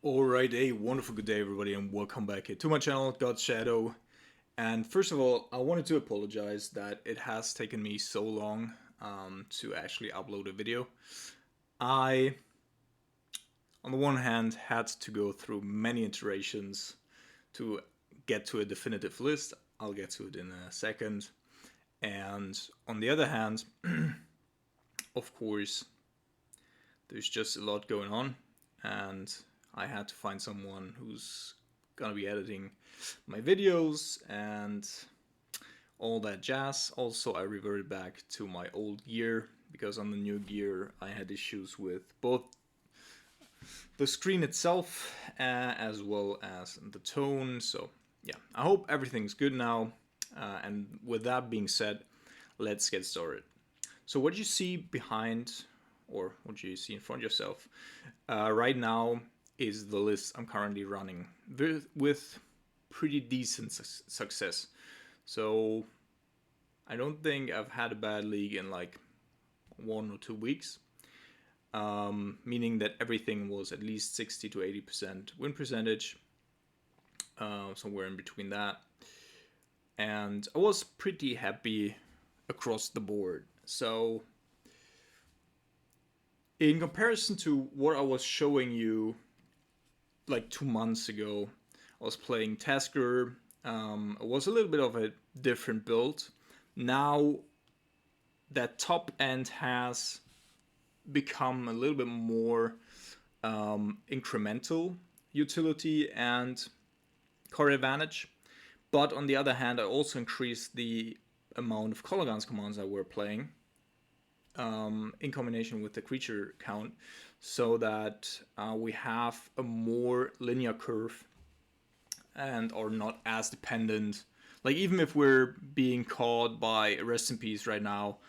Alright, a wonderful good day everybody and welcome back here to my channel, God's Shadow. And first of all, I wanted to apologize that it has taken me so long to actually upload a video. I, on the one hand, had to go through many iterations to get to a definitive list. I'll get to it in a second. And on the other hand, of course, there's just a lot going on, and I had to find someone who's gonna be editing my videos and all that jazz. Also, I reverted back to my old gear because on the new gear I had issues with both the screen itself as well as the tone. So yeah, I hope everything's good now. And with that being said, let's get started. So what you see behind, or what you see in front of yourself right now, is the list I'm currently running with pretty decent success. So I don't think I've had a bad league in like 1 or 2 weeks, meaning that everything was at least 60 to 80% win percentage, somewhere in between that. And I was pretty happy across the board. So in comparison to what I was showing you like 2 months ago, I was playing Tasker. It was a little bit of a different build. Now that top end has become a little bit more incremental utility and card advantage. But on the other hand, I also increased the amount of color guns commands I were playing in combination with the creature count, so that we have a more linear curve and are not as dependent. Like, even if we're being caught by Rest in Peace right now,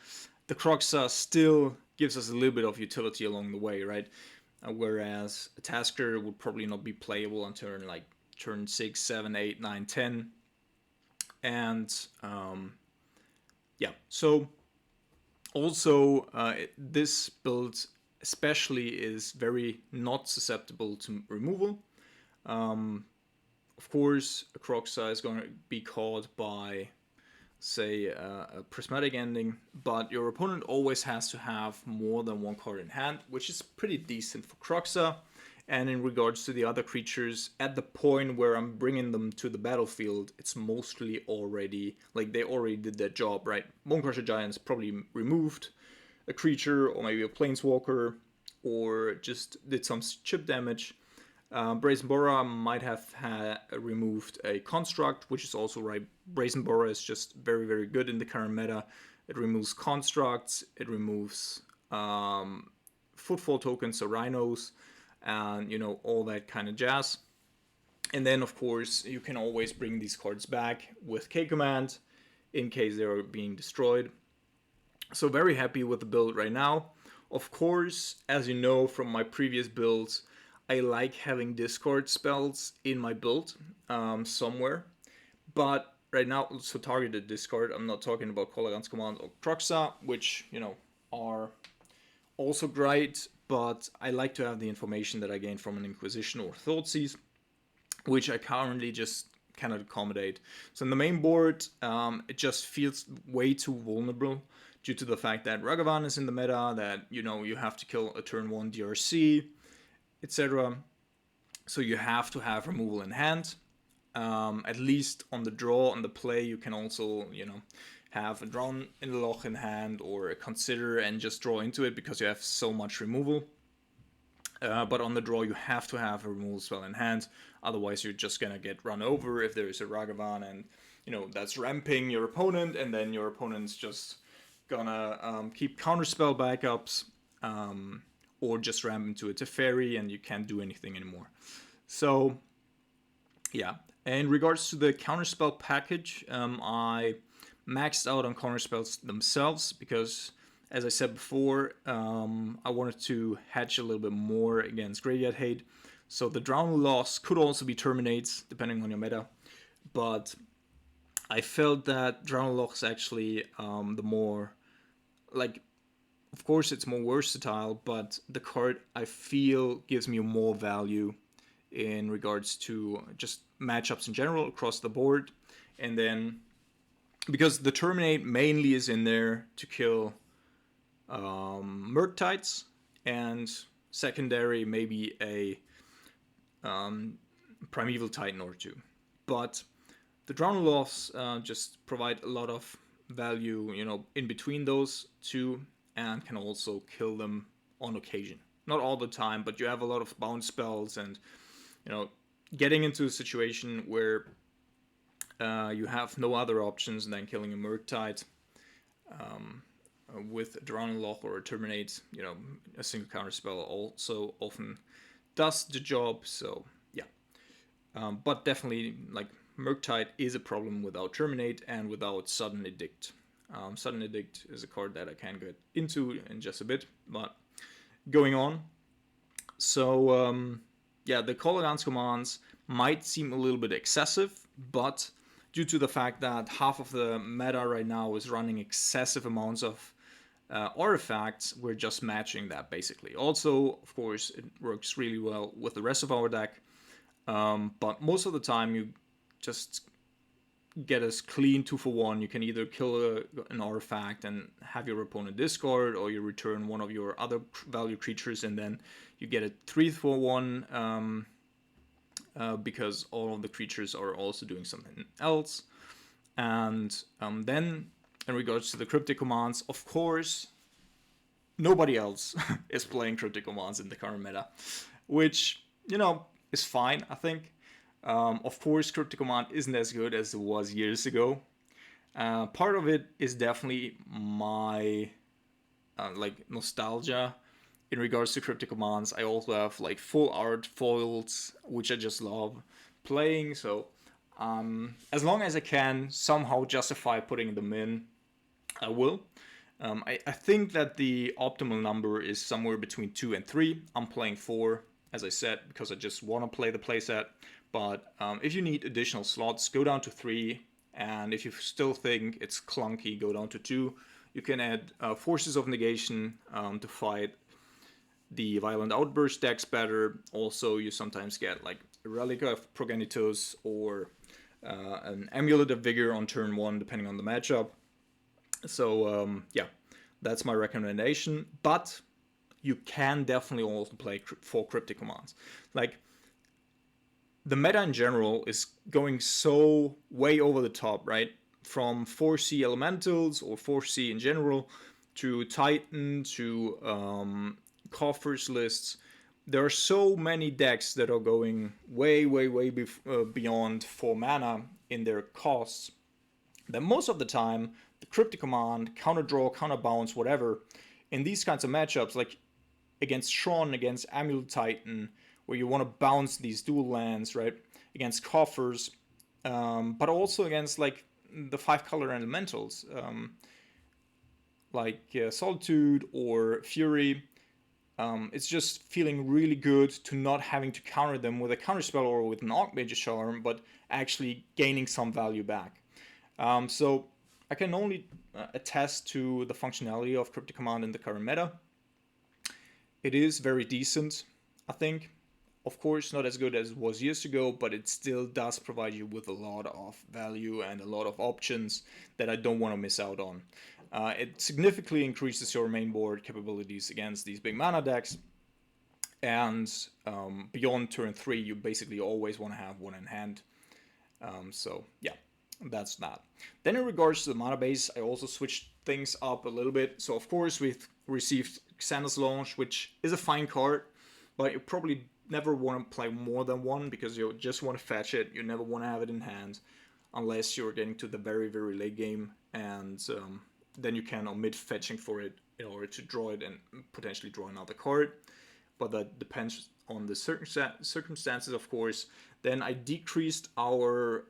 the Croxa still gives us a little bit of utility along the way, right? Whereas a Tasker would probably not be playable until like turn 6, 7, 8, 9, 10. And yeah, so also this build especially is very not susceptible to removal. Of course, a Croxa is going to be caught by, say, a prismatic ending, but your opponent always has to have more than one card in hand, which is pretty decent for Croxa. And in regards to the other creatures, at the point where I'm bringing them to the battlefield, it's mostly already, like, they already did their job, right? Bonecrusher Giants probably removed a creature, or maybe a Planeswalker, or just did some chip damage. Brazen Borer might have removed a Construct, which is also right. Brazen Borer is just very, very good in the current meta. It removes Constructs, it removes Footfall tokens, so Rhinos, and all that kind of jazz. And then of course you can always bring these cards back with K command in case they are being destroyed. So very happy with the build right now. Of course, as you know from my previous builds, I like having discard spells in my build somewhere. But right now, so targeted discard, I'm not talking about Colagans Command or Croxa, which, are also great, but I like to have the information that I gain from an Inquisition or Thoughtseize, which I currently just cannot accommodate. So in the main board, it just feels way too vulnerable due to the fact that Ragavan is in the meta, that, you have to kill a turn 1 DRC, etc. So you have to have removal in hand. At least on the draw, on the play, you can also, have a Drown in the Loch in hand or a Consider and just draw into it because you have so much removal. But on the draw, you have to have a removal spell in hand. Otherwise, you're just gonna get run over if there is a Ragavan, and that's ramping your opponent, and then your opponent's just gonna keep counterspell backups, or just ramp into a Teferi, and you can't do anything anymore. So yeah, in regards to the counterspell package, I maxed out on counterspells themselves because, as I said before, I wanted to hedge a little bit more against Graveyard Hate. So the Drown Loss could also be Terminates, depending on your meta. But I felt that Drown Loss actually the more, like, of course it's more versatile, but the card I feel gives me more value in regards to just matchups in general across the board. And then, because the Terminate mainly is in there to kill Murktides, and secondary maybe a Primeval Titan or two. But the Drownaloths just provide a lot of value, in between those two, and can also kill them on occasion. Not all the time, but you have a lot of bounce spells, and getting into a situation where you have no other options than killing a Murktide with a Drownaloth or a Terminate. A single counter spell also often does the job. So yeah, but definitely Murktide is a problem without Terminate and without Sudden Edict. Sudden Edict is a card that I can get into in just a bit, but going on. So yeah, the Kolaghan's commands might seem a little bit excessive, but due to the fact that half of the meta right now is running excessive amounts of artifacts, we're just matching that basically. Also, of course, it works really well with the rest of our deck, but most of the time you just get a clean 2-for-1. You can either kill an artifact and have your opponent discard, or you return one of your other value creatures, and then you get a 3-for-1 because all of the creatures are also doing something else. And then in regards to the cryptic commands, of course, nobody else is playing cryptic commands in the current meta, which, is fine, I think. Of course, cryptic command isn't as good as it was years ago. Part of it is definitely my nostalgia in regards to cryptic commands. I also have full art foils, which I just love playing. So as long as I can somehow justify putting them in, I will. I think that the optimal number is somewhere between 2 and 3. I'm playing 4, as I said, because I just want to play the playset. But if you need additional slots, go down to 3. And if you still think it's clunky, go down to 2. You can add Forces of Negation to fight the Violent Outburst decks better. Also, you sometimes get a Relic of Progenitus or an Amulet of Vigor on turn 1, depending on the matchup. So yeah, that's my recommendation. But you can definitely also play 4 cryptic commands. The meta in general is going so way over the top, right? From 4C elementals or 4C in general to Titan to coffers lists. There are so many decks that are going way beyond 4 mana in their costs that most of the time the cryptic command, counter draw, counter bounce, whatever, in these kinds of matchups, like against Tron, against Amulet Titan, where you want to bounce these dual lands, right? Against coffers, but also against the 5-color elementals, Solitude or Fury. It's just feeling really good to not having to counter them with a counterspell or with an Archmage's Charm, but actually gaining some value back. So I can only attest to the functionality of Cryptic Command in the current meta. It is very decent, I think. Of course, not as good as it was years ago, but it still does provide you with a lot of value and a lot of options that I don't want to miss out on. It significantly increases your main board capabilities against these big mana decks, and beyond turn 3, you basically always want to have one in hand. So yeah, that's that. Then in regards to the mana base, I also switched things up a little bit. So of course we've received Xana's Launch, which is a fine card, but you probably never want to play more than one because you just want to fetch it. You never want to have it in hand unless you're getting to the very late game, and then you can omit fetching for it in order to draw it and potentially draw another card. But that depends on the circumstances, of course. Then I decreased our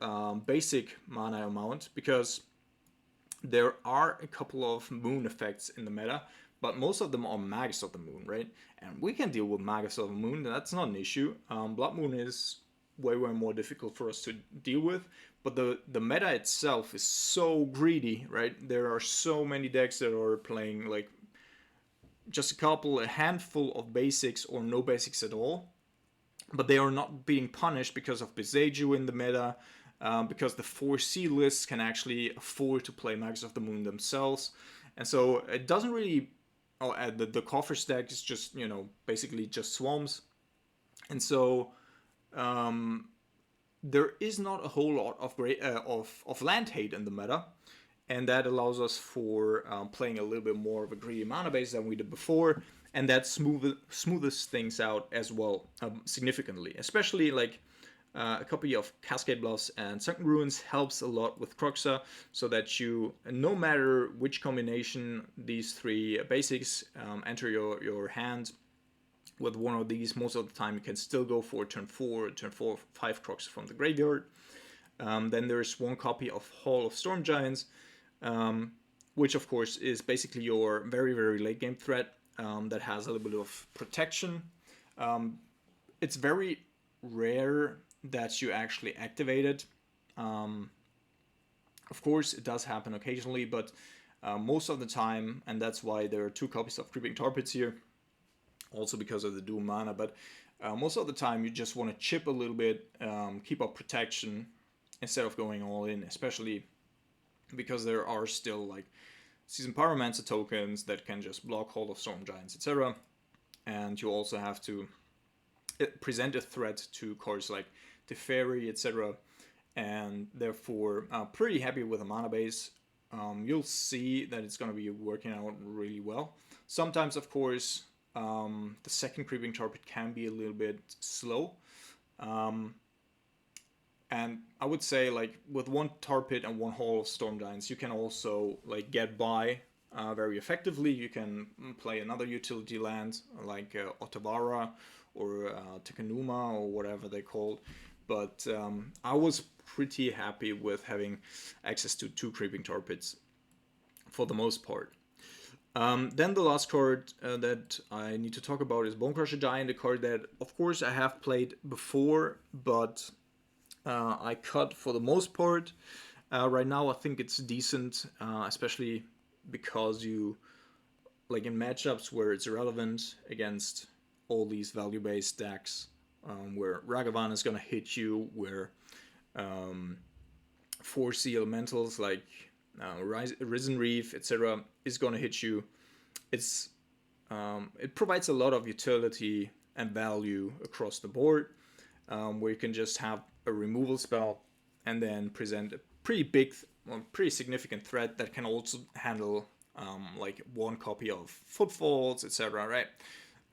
basic mana amount because there are a couple of moon effects in the meta, but most of them are Magus of the Moon, right? And we can deal with Magus of the Moon, that's not an issue. Blood Moon is way more difficult for us to deal with, but the meta itself is so greedy, right? There are so many decks that are playing just a handful of basics or no basics at all. but they are not being punished because of Beseiju in the meta, because the 4C lists can actually afford to play Magus of the Moon themselves. And so it doesn't really... Oh, the coffer stack is just, you know, basically just swarms. And so there is not a whole lot of land hate in the meta. And that allows us for playing a little bit more of a greedy mana base than we did before. And that smooths things out as well, significantly. Especially like a copy of Cascade Bluffs and Sunken Ruins helps a lot with Kroxa, so that you, no matter which combination these three basics enter your hand, with one of these, most of the time you can still go for turn 4, 5 Kroxa from the graveyard. Then there's one copy of Hall of Storm Giants, which of course is basically your very, very late game threat that has a little bit of protection. It's very rare that you actually activate it. Of course, it does happen occasionally, but most of the time, and that's why there are 2 copies of Creeping Tar Pits here, also because of the dual mana, but most of the time you just want to chip a little bit, keep up protection instead of going all in, especially because there are still like Seasoned Pyromancer tokens that can just block Hall of Storm Giants, etc. And you also have to present a threat to cards like Teferi, etc. And therefore, pretty happy with the mana base. You'll see that it's going to be working out really well. Sometimes, of course, the second Creeping Tar Pit can be a little bit slow. And I would say, like, with 1 Tar Pit and 1 Hall of Storm Giants, you can also like get by very effectively. You can play another utility land like Otavara or Tekanuma or whatever they're called. But I was pretty happy with having access to 2 Creeping Tar Pits for the most part. Then the last card that I need to talk about is Bonecrusher Giant, a card that, of course, I have played before, but I cut for the most part. Right now, I think it's decent, especially because you, like in matchups where it's relevant against all these value-based decks, where Ragavan is going to hit you, where 4C elementals like Risen Reef, etc. is going to hit you. It provides a lot of utility and value across the board, where you can just have a removal spell and then present a pretty big, pretty significant threat that can also handle like 1 copy of Footfalls, etc. Right,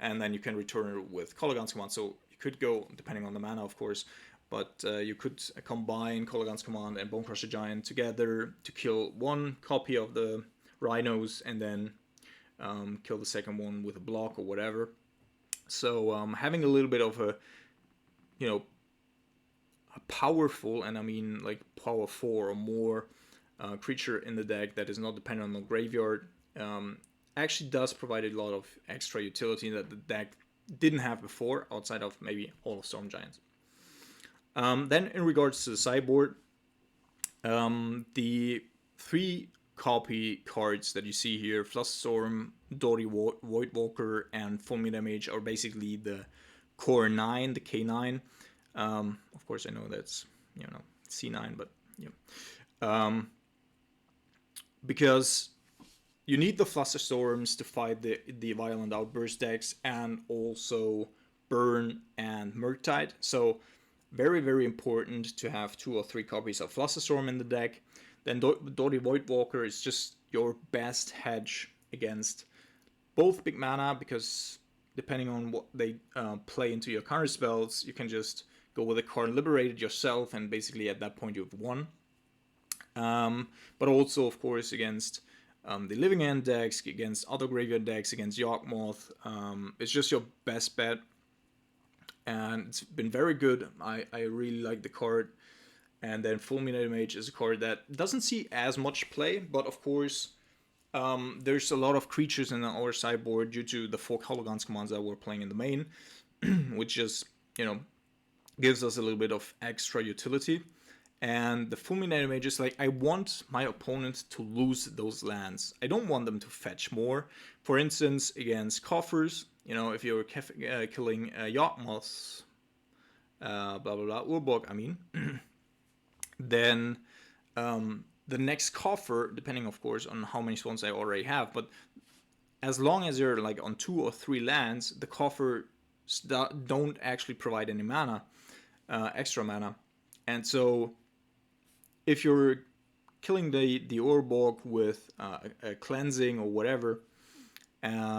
and then you can return it with Kolaghan's Command. So you could go, depending on the mana, of course, but you could combine Kolaghan's Command and Bonecrusher Giant together to kill 1 copy of the Rhinos and then kill the second one with a block or whatever. So having a little bit of a, you know, a powerful, and I mean like power 4 or more creature in the deck that is not dependent on the graveyard actually does provide a lot of extra utility that the deck didn't have before, outside of maybe Hall of Storm Giants. Then in regards to the sideboard, the 3 copy cards that you see here, Flusterstorm, Dory Voidwalker, and Fulminate Mage, are basically the core 9, the K9. Of course, I know that's, you know, C9, but yeah. Because you need the Flusterstorms to fight the Violent Outburst decks and also Burn and Murktide. So very, very important to have 2 or 3 copies of Flusterstorm in the deck. Then Dory Voidwalker is just your best hedge against both big mana, because depending on what they play into your counter spells, you can just go with a card Liberated yourself, and basically at that point you've won. But also, of course, against the Living End decks, against other graveyard decks, against Yawgmoth, it's just your best bet. And it's been very good. I really like the card. And then Fulminate Mage is a card that doesn't see as much play, but of course, there's a lot of creatures in our sideboard due to the 4 Kolaghan's Commands that we're playing in the main, which just, you know, gives us a little bit of extra utility. And the Fulminate Mage is like, I want my opponent to lose those lands. I don't want them to fetch more. For instance, against Coffers, you know, if you're killing Yawgmoths, blah blah blah, Urborg, I mean, then the next coffer, depending of course on how many swans I already have, but as long as you're like on 2 or 3 lands, the coffer don't actually provide any mana, extra mana, and so if you're killing the Urborg with a cleansing or whatever,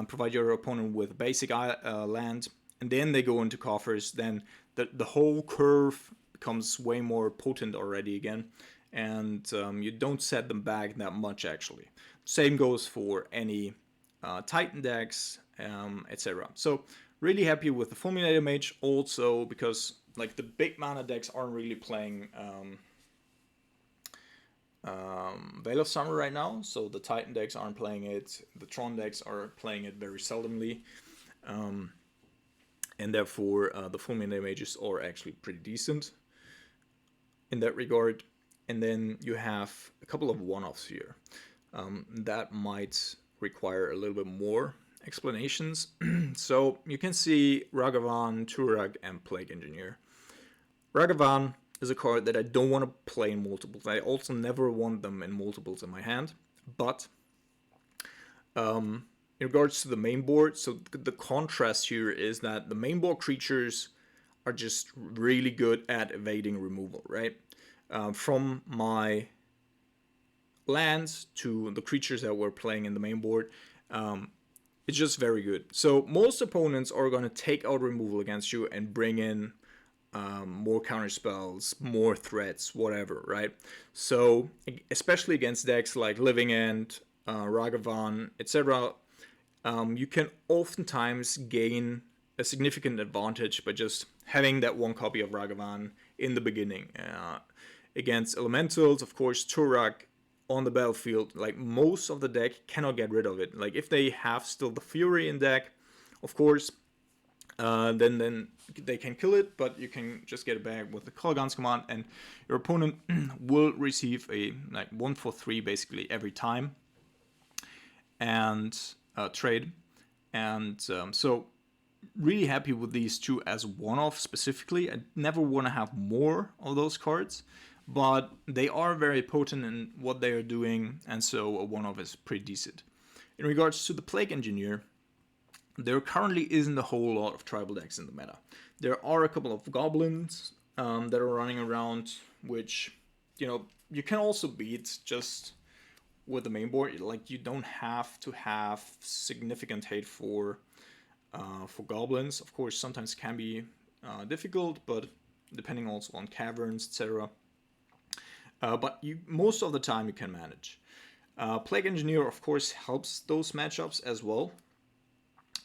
provide your opponent with a basic land, and then they go into coffers, then the whole curve becomes way more potent already again, and you don't set them back that much actually. Same goes for any Titan decks, etc. So really happy with the Fulminator Mage also, because like the big mana decks aren't really playing Veil of Summer right now, so the Titan decks aren't playing it, the Tron decks are playing it very seldomly, and therefore the Fulminator Mages are actually pretty decent in that regard. And then you have a couple of one-offs here that might require a little bit more explanations. So you can see Ragavan, Turag, and Plague Engineer. Ragavan is a card that I don't want to play in multiples. I also never want them in multiples in my hand. But in regards to the main board, so the contrast here is that the main board creatures are just really good at evading removal, right? From my lands to the creatures that we're playing in the main board, it's just very good. So most opponents are going to take out removal against you and bring in more counter spells, more threats, whatever, right? So especially against decks like Living End, Ragavan, etc., you can oftentimes gain a significant advantage by just having that one copy of Ragavan in the beginning. Against Elementals, of course, Turag on the battlefield, like most of the deck cannot get rid of it. Like if they have still the Fury in deck, of course, then they can kill it, but you can just get it back with the Color Guns command, and your opponent will receive a like 1/3 basically every time, and trade. And so really happy with these two as one-off specifically. I never want to have more of those cards, but they are very potent in what they are doing, and so a one-off is pretty decent. In regards to the Plague Engineer, there currently isn't a whole lot of tribal decks in the meta. There are a couple of goblins that are running around, which, you know, you can also beat just with the main board. Like, you don't have to have significant hate for goblins. Of course, sometimes it can be difficult, but depending also on caverns, etc. But most of the time you can manage. Plague Engineer, of course, helps those matchups as well.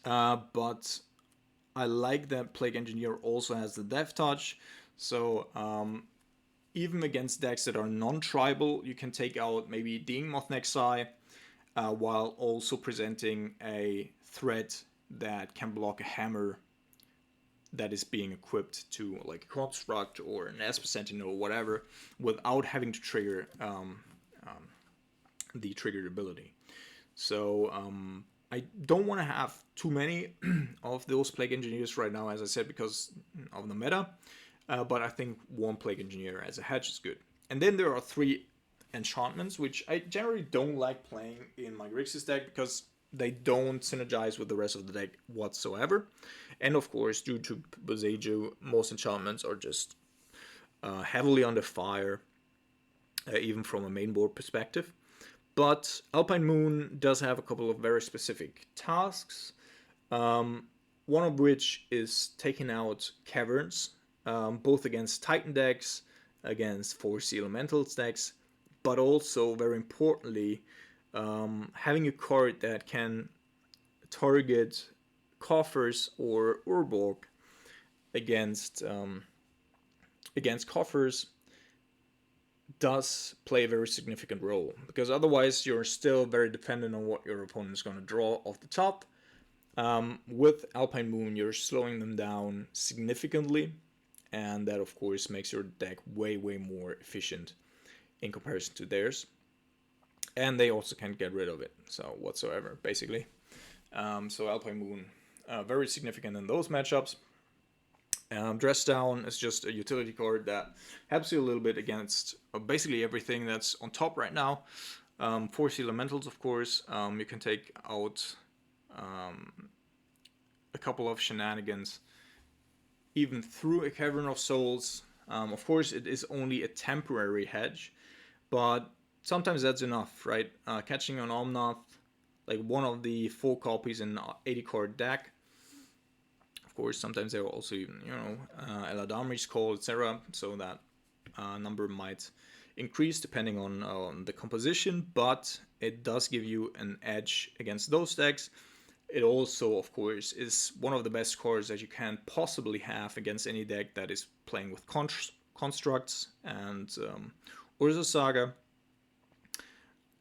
But I like that Plague Engineer also has the Death Touch. So even against decks that are non-tribal, you can take out maybe Demoth Nexai, while also presenting a threat that can block a hammer that is being equipped to like a construct or an Esper Sentinel or whatever, without having to trigger the triggered ability. So I don't want to have too many of those Plague Engineers right now, as I said, because of the meta. But I think one Plague Engineer as a hedge is good. And then there are 3 enchantments, which I generally don't like playing in my Grixis deck because they don't synergize with the rest of the deck whatsoever. And of course, due to Boseiju, most enchantments are just heavily under fire, even from a main board perspective. But Alpine Moon does have a couple of very specific tasks, one of which is taking out caverns, both against Titan decks, against 4C Elementals decks, but also, very importantly, having a card that can target coffers or Urborg against coffers does play a very significant role, because otherwise you're still very dependent on what your opponent is going to draw off the top. With Alpine Moon, you're slowing them down significantly, and that of course makes your deck way more efficient in comparison to theirs. And they also can't get rid of it, so whatsoever, basically. So Alpine Moon, very significant in those matchups. Dress Down is just a utility card that helps you a little bit against basically everything that's on top right now. Force Elementals, of course. You can take out a couple of shenanigans even through a Cavern of Souls. Of course, it is only a temporary hedge, but sometimes that's enough, right? Catching an Omnath, like one of the 4 copies in 80 card deck. Of course, sometimes there are also even, Eladamri's Call, etc. So that number might increase depending on the composition, but it does give you an edge against those decks. It also, of course, is one of the best cards that you can possibly have against any deck that is playing with constructs and Urza Saga.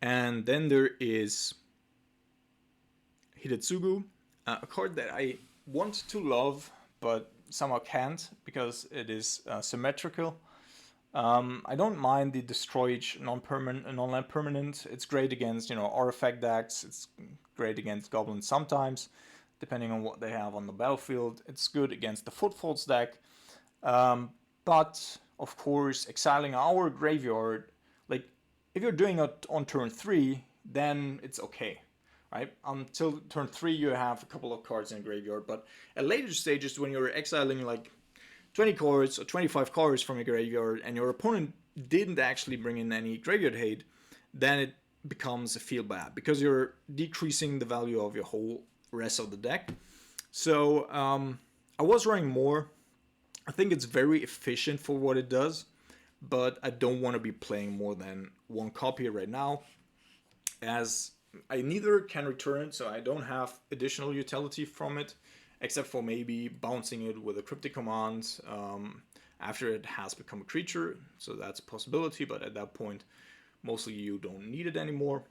And then there is Hidetsugu, a card that I want to love, but somehow can't because it is symmetrical. I don't mind the Destroy non-land permanent. It's great against, artifact decks. It's great against goblins sometimes, depending on what they have on the battlefield. It's good against the Footfalls deck. But, of course, exiling our graveyard, like, if you're doing it on turn 3, then it's okay, right? Until turn 3, you have a couple of cards in the graveyard, but at later stages, when you're exiling, like, 20 cards or 25 cards from your graveyard and your opponent didn't actually bring in any graveyard hate, then it becomes a feel bad because you're decreasing the value of your whole rest of the deck. So I was running more. I think it's very efficient for what it does, but I don't want to be playing more than 1 copy right now, as I neither can return, so I don't have additional utility from it, except for maybe bouncing it with a cryptic command after it has become a creature. So that's a possibility, but at that point, mostly you don't need it anymore.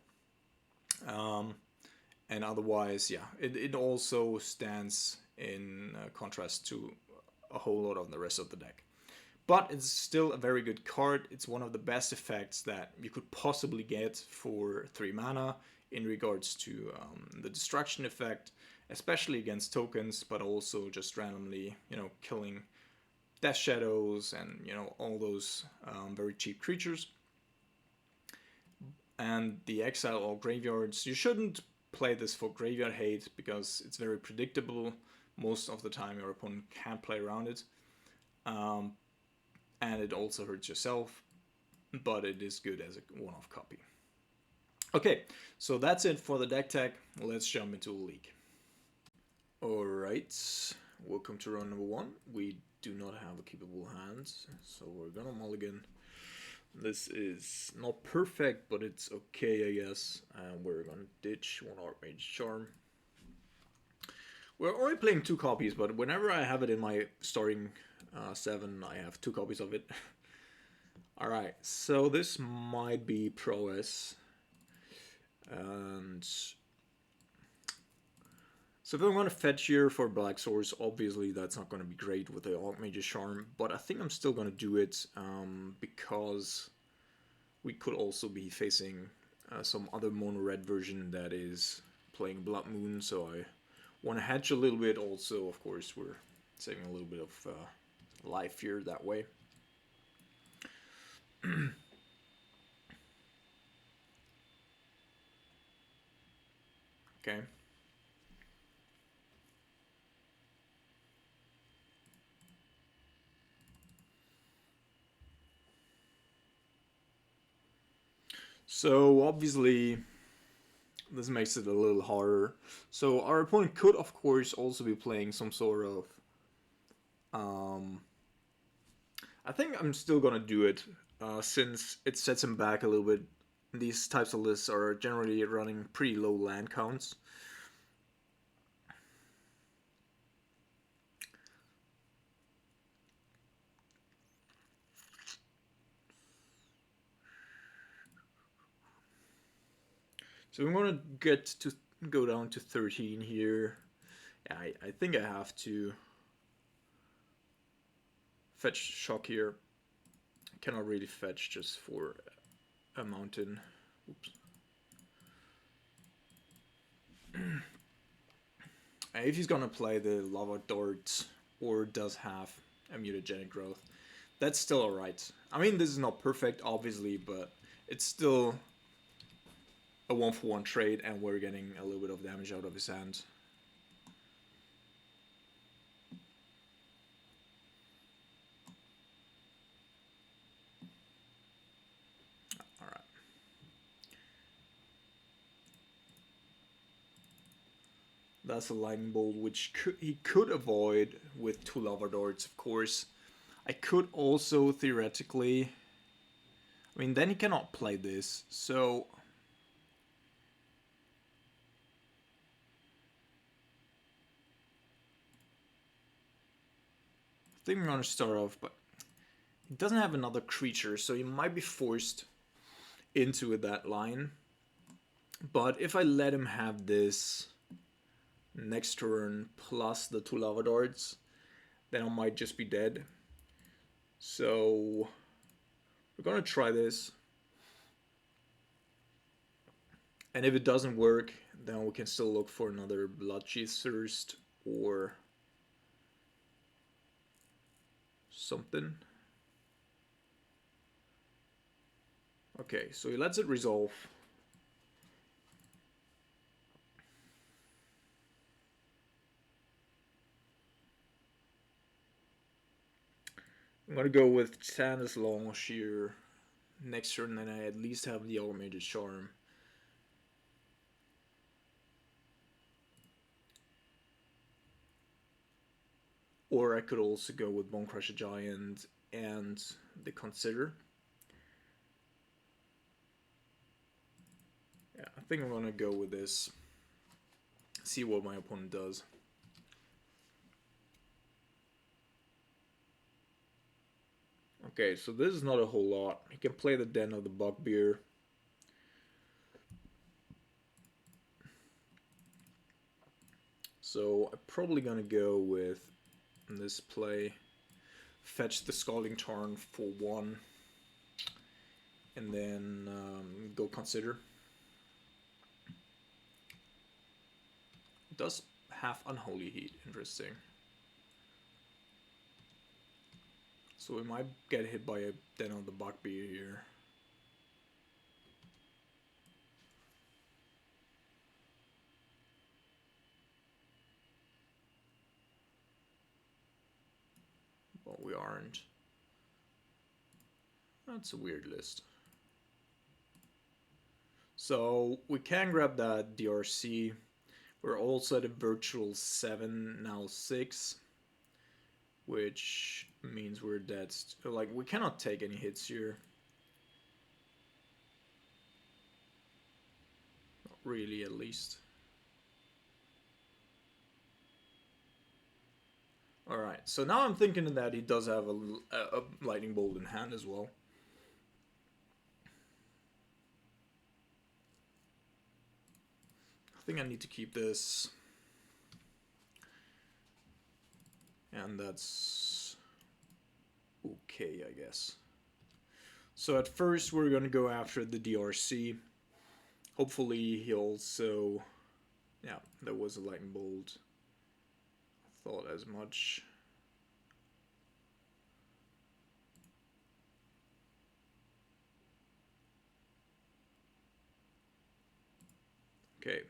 And otherwise, yeah, it also stands in contrast to a whole lot of the rest of the deck. But it's still a very good card. It's one of the best effects that you could possibly get for 3 mana in regards to the destruction effect, especially against tokens, but also just randomly, killing Death Shadows and, all those very cheap creatures. And the exile or graveyards, you shouldn't play this for graveyard hate because it's very predictable. Most of the time your opponent can't play around it. And it also hurts yourself, but it is good as a one-off copy. Okay, so that's it for the deck tech. Let's jump into the league. Alright, welcome to round number 1. We do not have a keepable hand, so we're gonna mulligan. This is not perfect, but it's okay, I guess. And we're gonna ditch 1 Archmage Charm. We're only playing 2 copies, but whenever I have it in my starting 7, I have 2 copies of it. Alright, so this might be prowess. And so if I'm going to fetch here for Black Source, obviously that's not going to be great with the Archmage's Charm, but I think I'm still going to do it because we could also be facing some other mono red version that is playing Blood Moon, so I want to hedge a little bit. Also, of course, we're saving a little bit of life here that way. Okay. So obviously this makes it a little harder. So our opponent could of course also be playing some sort of I think I'm still gonna do it since it sets him back a little bit. These types of lists are generally running pretty low land counts. So I'm gonna go down to 13 here. Yeah, I think I have to fetch shock here. I cannot really fetch just for a mountain. Oops. If he's gonna play the lava dart or does have a mutagenic growth. That's still alright. I mean, this is not perfect, obviously, but it's still a 1-for-1 trade, and we're getting a little bit of damage out of his hand. Alright. That's a lightning bolt, which he could avoid with 2 lava darts, of course. I could also theoretically... I mean, then he cannot play this, so... I think I'm gonna start off, but... He doesn't have another creature, so he might be forced into that line. But if I let him have this next turn plus the 2 lava darts, then I might just be dead. So we're gonna try this, and if it doesn't work, then we can still look for another Bloodchief Thirst or something. Okay, so he lets it resolve. I'm gonna go with Sandus Longshear next turn, and I at least have the Automated Charm. Or I could also go with Bonecrusher Giant and the Consider. Yeah, I think I'm gonna go with this. See what my opponent does. Okay, so this is not a whole lot. He can play the Den of the Bugbear. So I'm probably gonna go with this play. Fetch the Scalding Tarn for 1. And then go Consider. It does have Unholy Heat, interesting. So we might get hit by a Den of the Bugbear here. But we aren't. That's a weird list. So we can grab that DRC. We're also at a virtual 7, now 6. Which means we're dead. Like, we cannot take any hits here. Not really, at least. Alright, so now I'm thinking that he does have a Lightning Bolt in hand as well. I think I need to keep this. And that's okay, I guess. So at first we're going to go after the DRC. Hopefully he also... Yeah, there was a Lightning Bolt. I thought as much. Okay.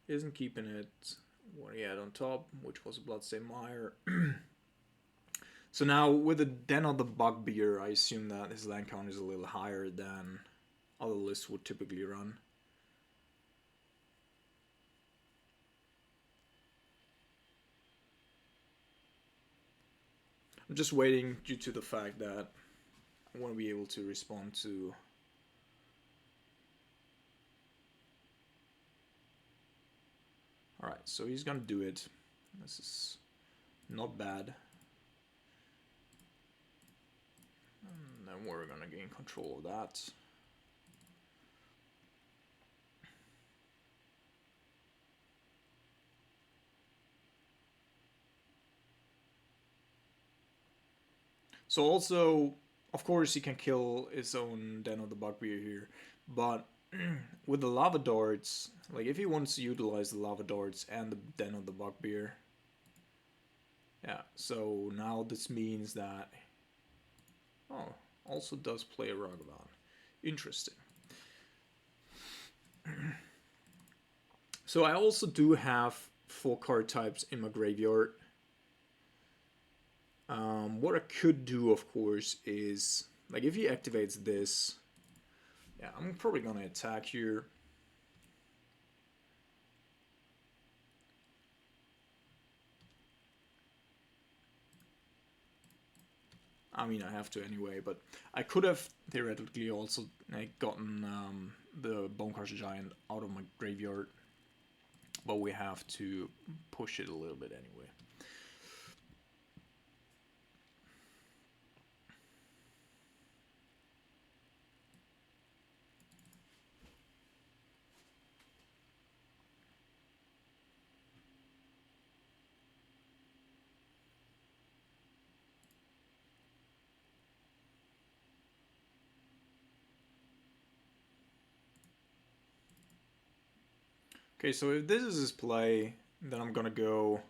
Isn't keeping it what he had on top, which was a Bloodstained Mire. So now with the Den of the Bugbear, I assume that his land count is a little higher than other lists would typically run. I'm just waiting due to the fact that I want to be able to respond to... Alright, so he's gonna do it. This is not bad. And then we're gonna gain control of that. So also, of course, he can kill his own Den of the Bugbear here, but with the Lava Darts, like if he wants to utilize the Lava Darts and the Den of the Bugbear, Yeah, so now this means that... Oh, also does play a Ragavan. Interesting. So I also do have 4 card types in my graveyard. What I could do, of course, is... Like, if he activates this... Yeah, I'm probably gonna attack here. I mean, I have to anyway, but I could have theoretically also gotten the Bonecrusher Giant out of my graveyard, but we have to push it a little bit anyway. Okay, so if this is his play, then I'm gonna go...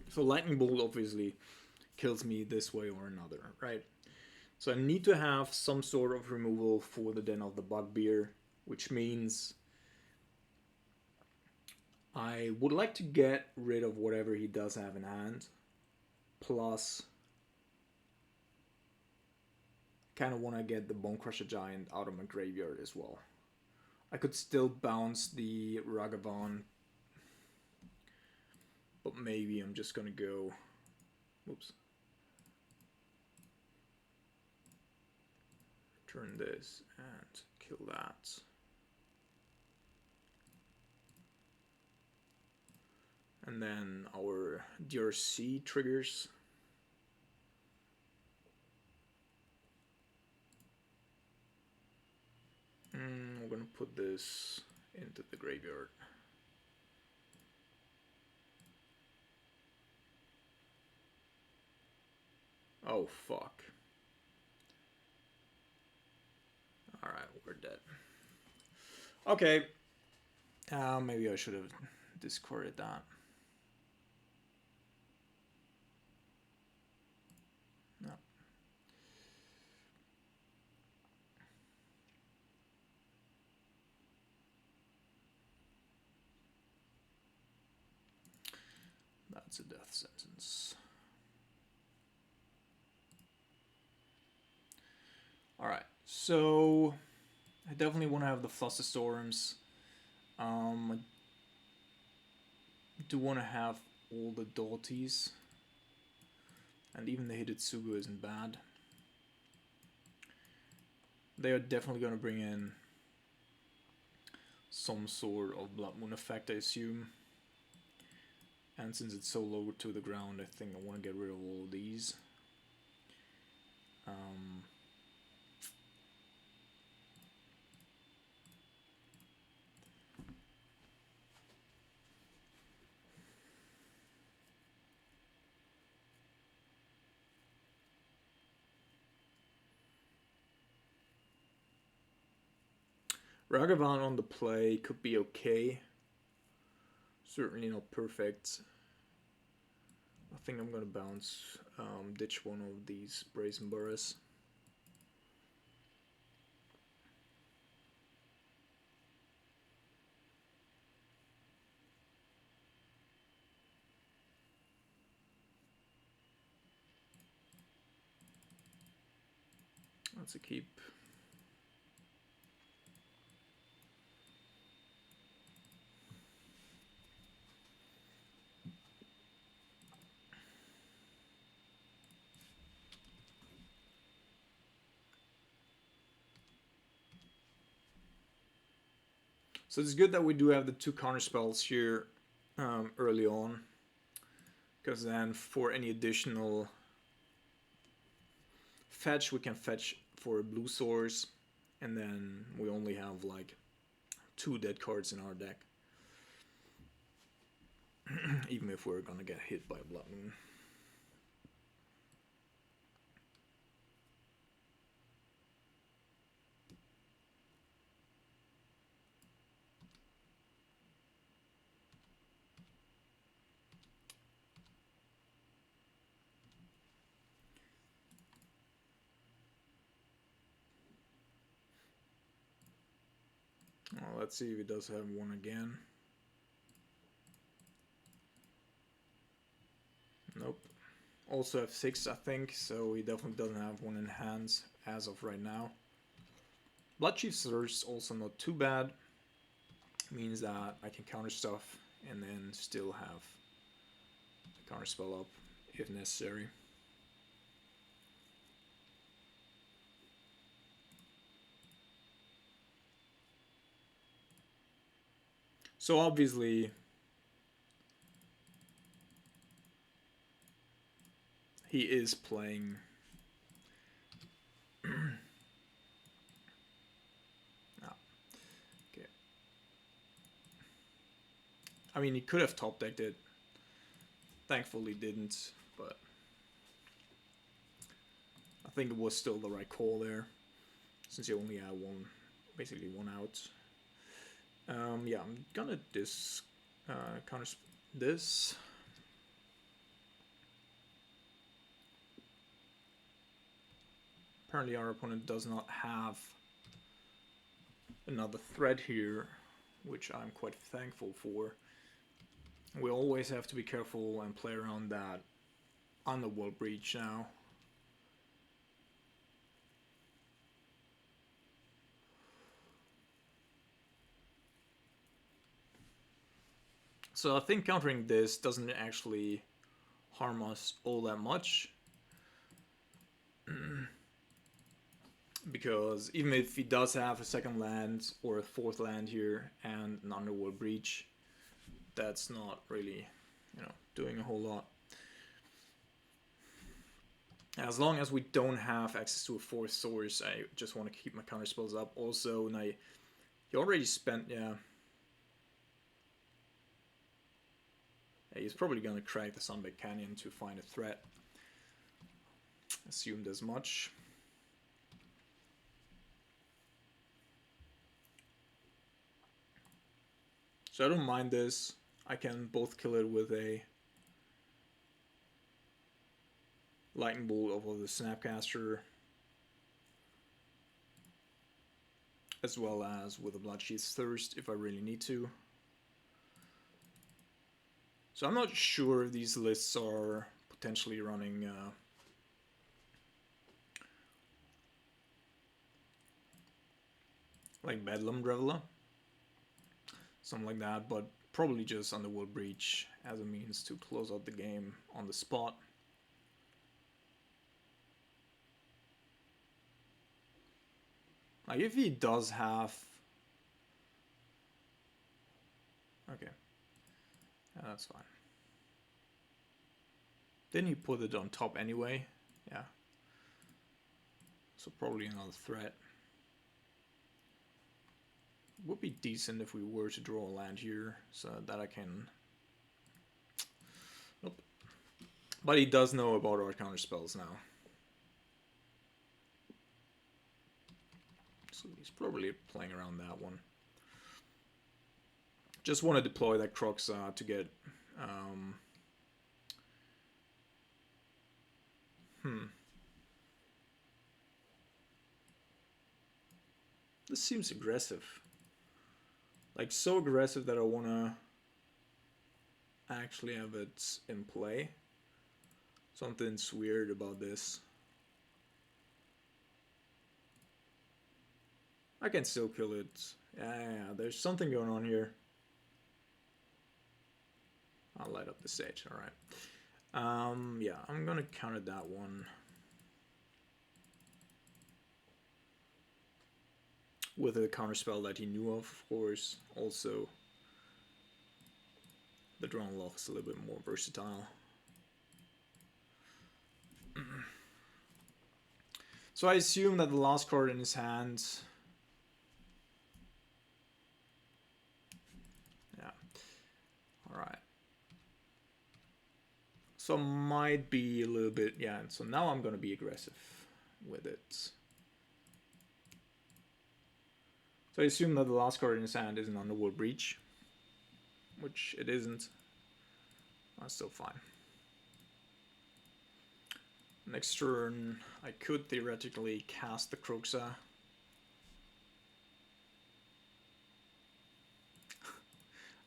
So Lightning Bolt obviously kills me this way or another, right? So I need to have some sort of removal for the Den of the Bugbear, which means I would like to get rid of whatever he does have in hand, plus kind of want to get the Bonecrusher Giant out of my graveyard as well. I could still bounce the Ragavan, but maybe I'm just gonna go... Oops. Turn this and kill that. And then our DRC triggers. We're gonna put this into the graveyard. Oh, fuck. Alright, we're dead. Okay. Maybe I should have discarded that. No. That's a death sentence. Alright, so I definitely want to have the Flusterstorms. I do want to have all the Doughties. And even the Hidetsugu isn't bad. They are definitely going to bring in some sort of Blood Moon effect, I assume. And since it's so low to the ground, I think I want to get rid of all of these. Ragavan on the play could be okay. Certainly not perfect. I think I'm gonna bounce, ditch one of these Brazen Burrs. That's a keep. So it's good that we do have the 2 counter spells here early on, because then for any additional fetch, we can fetch for a blue source, and then we only have like 2 dead cards in our deck, even if we're gonna get hit by Blood Moon. Well, let's see if he does have one again. Nope. Also F6, I think, so he definitely doesn't have one in hands as of right now. Bloodchief's Thirst also not too bad. Means that I can counter stuff and then still have the counter spell up if necessary. So obviously he is playing okay. I mean, he could have top decked it. Thankfully didn't, but I think it was still the right call there, since he only had one, basically one out. Yeah, I'm gonna counter this. Apparently our opponent does not have another threat here, which I'm quite thankful for. We always have to be careful and play around that underworld breach now. So I think countering this doesn't actually harm us all that much. Because even if he does have a second land or a fourth land here and an underworld breach, that's not really, doing a whole lot. As long as we don't have access to a fourth source, I just want to keep my counter spells up. Also, and he already spent, yeah, he's probably gonna crack the Sunbed Canyon to find a threat. Assumed as much. So I don't mind this. I can both kill it with a Lightning Bolt over the Snapcaster, as well as with a Bloodchief's Thirst if I really need to. So I'm not sure if these lists are potentially running like Bedlam Reveler, something like that, but probably just Underworld Breach as a means to close out the game on the spot. Like if he does have, okay, yeah, that's fine. Didn't he put it on top anyway? Yeah. So probably another threat. Would be decent if we were to draw a land here, so that I can. Nope. But he does know about our counter spells now. So he's probably playing around that one. Just want to deploy that Crux to get. This seems aggressive. Like so aggressive that I want to actually have it in play. Something's weird about this. I can still kill it. Yeah, there's something going on here. I'll light up the stage, alright. Yeah, I'm gonna counter that one. With a counterspell that he knew of course. Also, the Drone Lock is a little bit more versatile. So I assume that the last card in his hand. Yeah. Alright. So might be a little bit, yeah, so now I'm gonna be aggressive with it. So I assume that the last card in his hand is an Underworld Breach, which it isn't. That's still fine. Next turn, I could theoretically cast the Kroxa.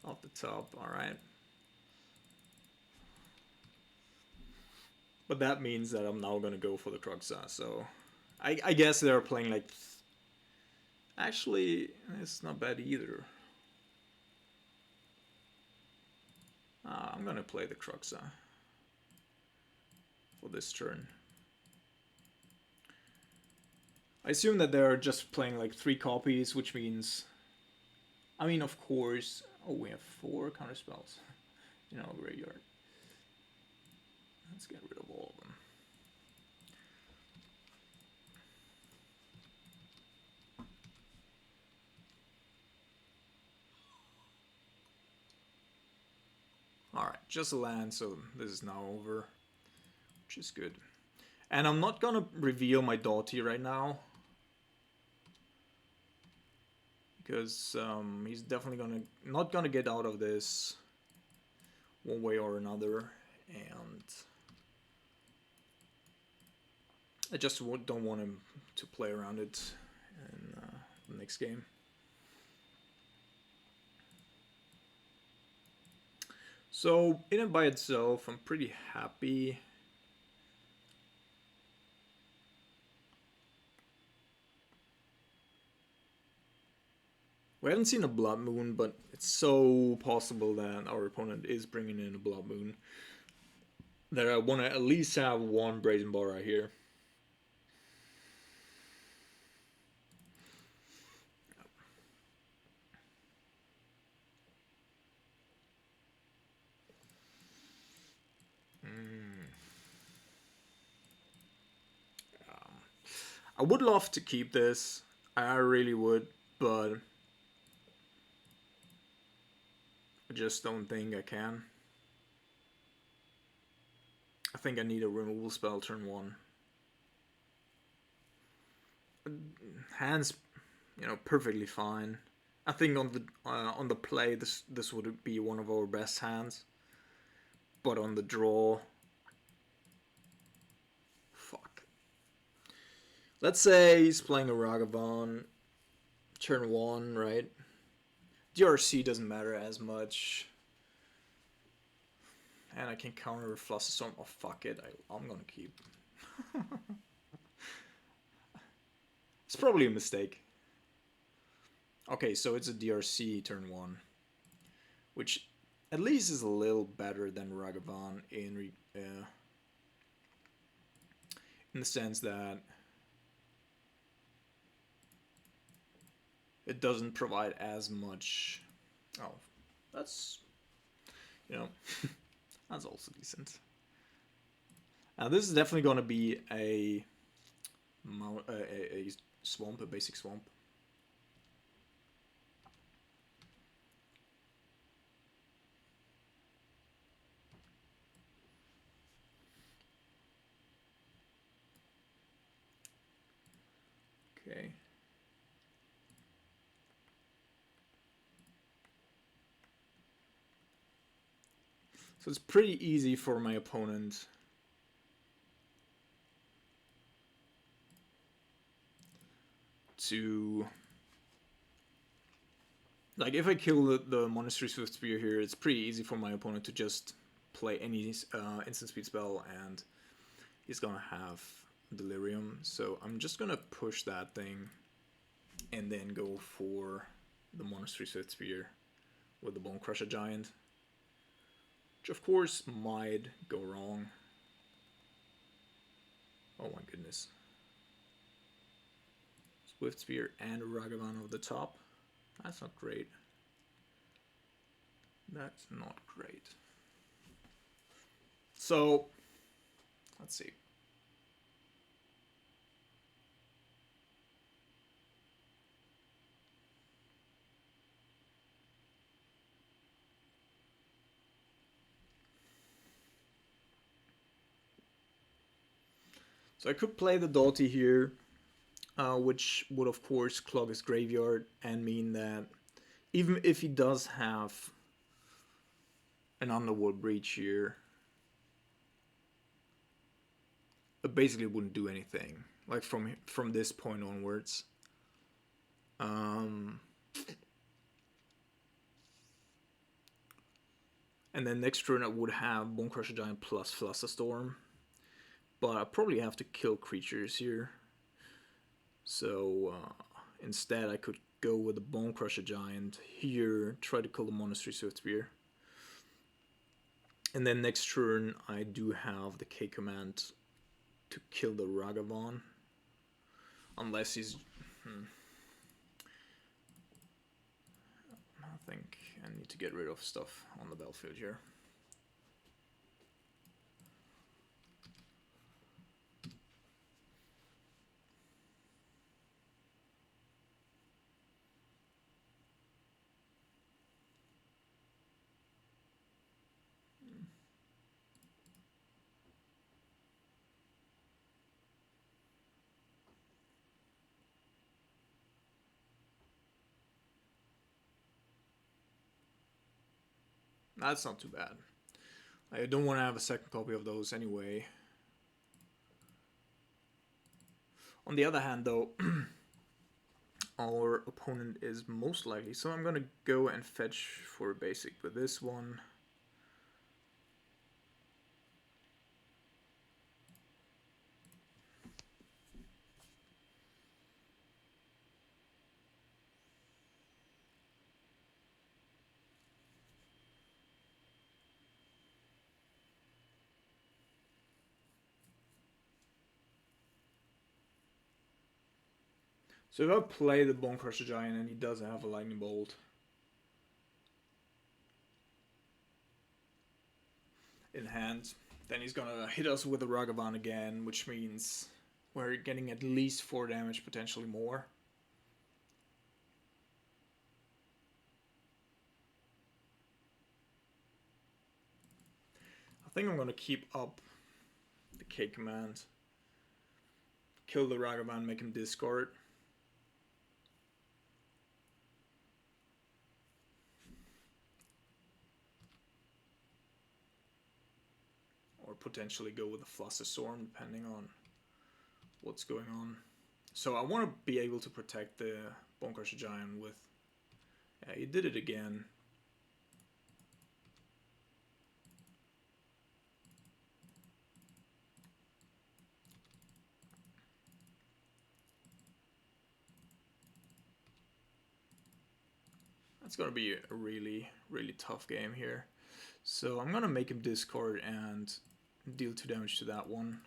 off the top. All right. But that means that I'm now gonna go for the Grixis. So I guess they're playing like. Actually, it's not bad either. I'm gonna play the Grixis for this turn. I assume that they're just playing like 3 copies, which means, I mean, of course, oh, we have 4 counter spells in our graveyard. Let's get rid of all of them. Alright, just a land, so this is now over, which is good. And I'm not gonna reveal my Doughty right now, because he's definitely not gonna get out of this one way or another, and I just don't want him to play around it in the next game. So, in and by itself, I'm pretty happy. We haven't seen a Blood Moon, but it's so possible that our opponent is bringing in a Blood Moon that I want to at least have one Brazen Bara here. I would love to keep this. I really would, but I just don't think I can. I think I need a removal spell turn 1. Hands, you know, perfectly fine. I think on the play this would be one of our best hands, but on the draw, fuck. Let's say he's playing a Ragavan, turn 1, right? DRC doesn't matter as much. And I can counter Flusterstorm. Oh, fuck it. I'm gonna keep. It's probably a mistake. Okay, so it's a DRC turn 1. Which at least is a little better than Ragavan in the sense that it doesn't provide as much. Oh, that's, you know, that's also decent. Now this is definitely going to be a swamp, a basic swamp. Okay. So it's pretty easy for my opponent to, like, if I kill the Monastery Swift Spear here, it's pretty easy for my opponent to just play any instant speed spell and he's gonna have Delirium. So I'm just gonna push that thing and then go for the Monastery Swift Spear with the Bone Crusher Giant, which of course might go wrong. Oh my goodness. Swift Spear and Ragavan over the top. That's not great. That's not great. So, let's see. So I could play the Doughty here, which would of course clog his graveyard and mean that even if he does have an Underworld Breach here, it basically wouldn't do anything, like from this point onwards. And then next turn I would have Bonecrusher Giant plus Flusterstorm. But I probably have to kill creatures here. So instead I could go with the Bonecrusher Giant here, try to kill the Monastery Swiftspear. And then next turn I do have the K command to kill the Ragavan. Unless he's... I think I need to get rid of stuff on the battlefield here. That's not too bad. I don't want to have a second copy of those anyway. On the other hand though, our opponent is most likely, so I'm gonna go and fetch for a basic with this one. So if I play the Bonecrusher Giant and he does have a Lightning Bolt in hand, then he's gonna hit us with a Ragavan again, which means we're getting at least 4 damage, potentially more. I think I'm gonna keep up the K command, kill the Ragavan, make him discard. Or potentially go with a Flusterstorm, depending on what's going on. So I want to be able to protect the Bonecrusher Giant with... Yeah, he did it again. That's going to be a really, really tough game here. So I'm going to make him discard and deal 2 damage to that one.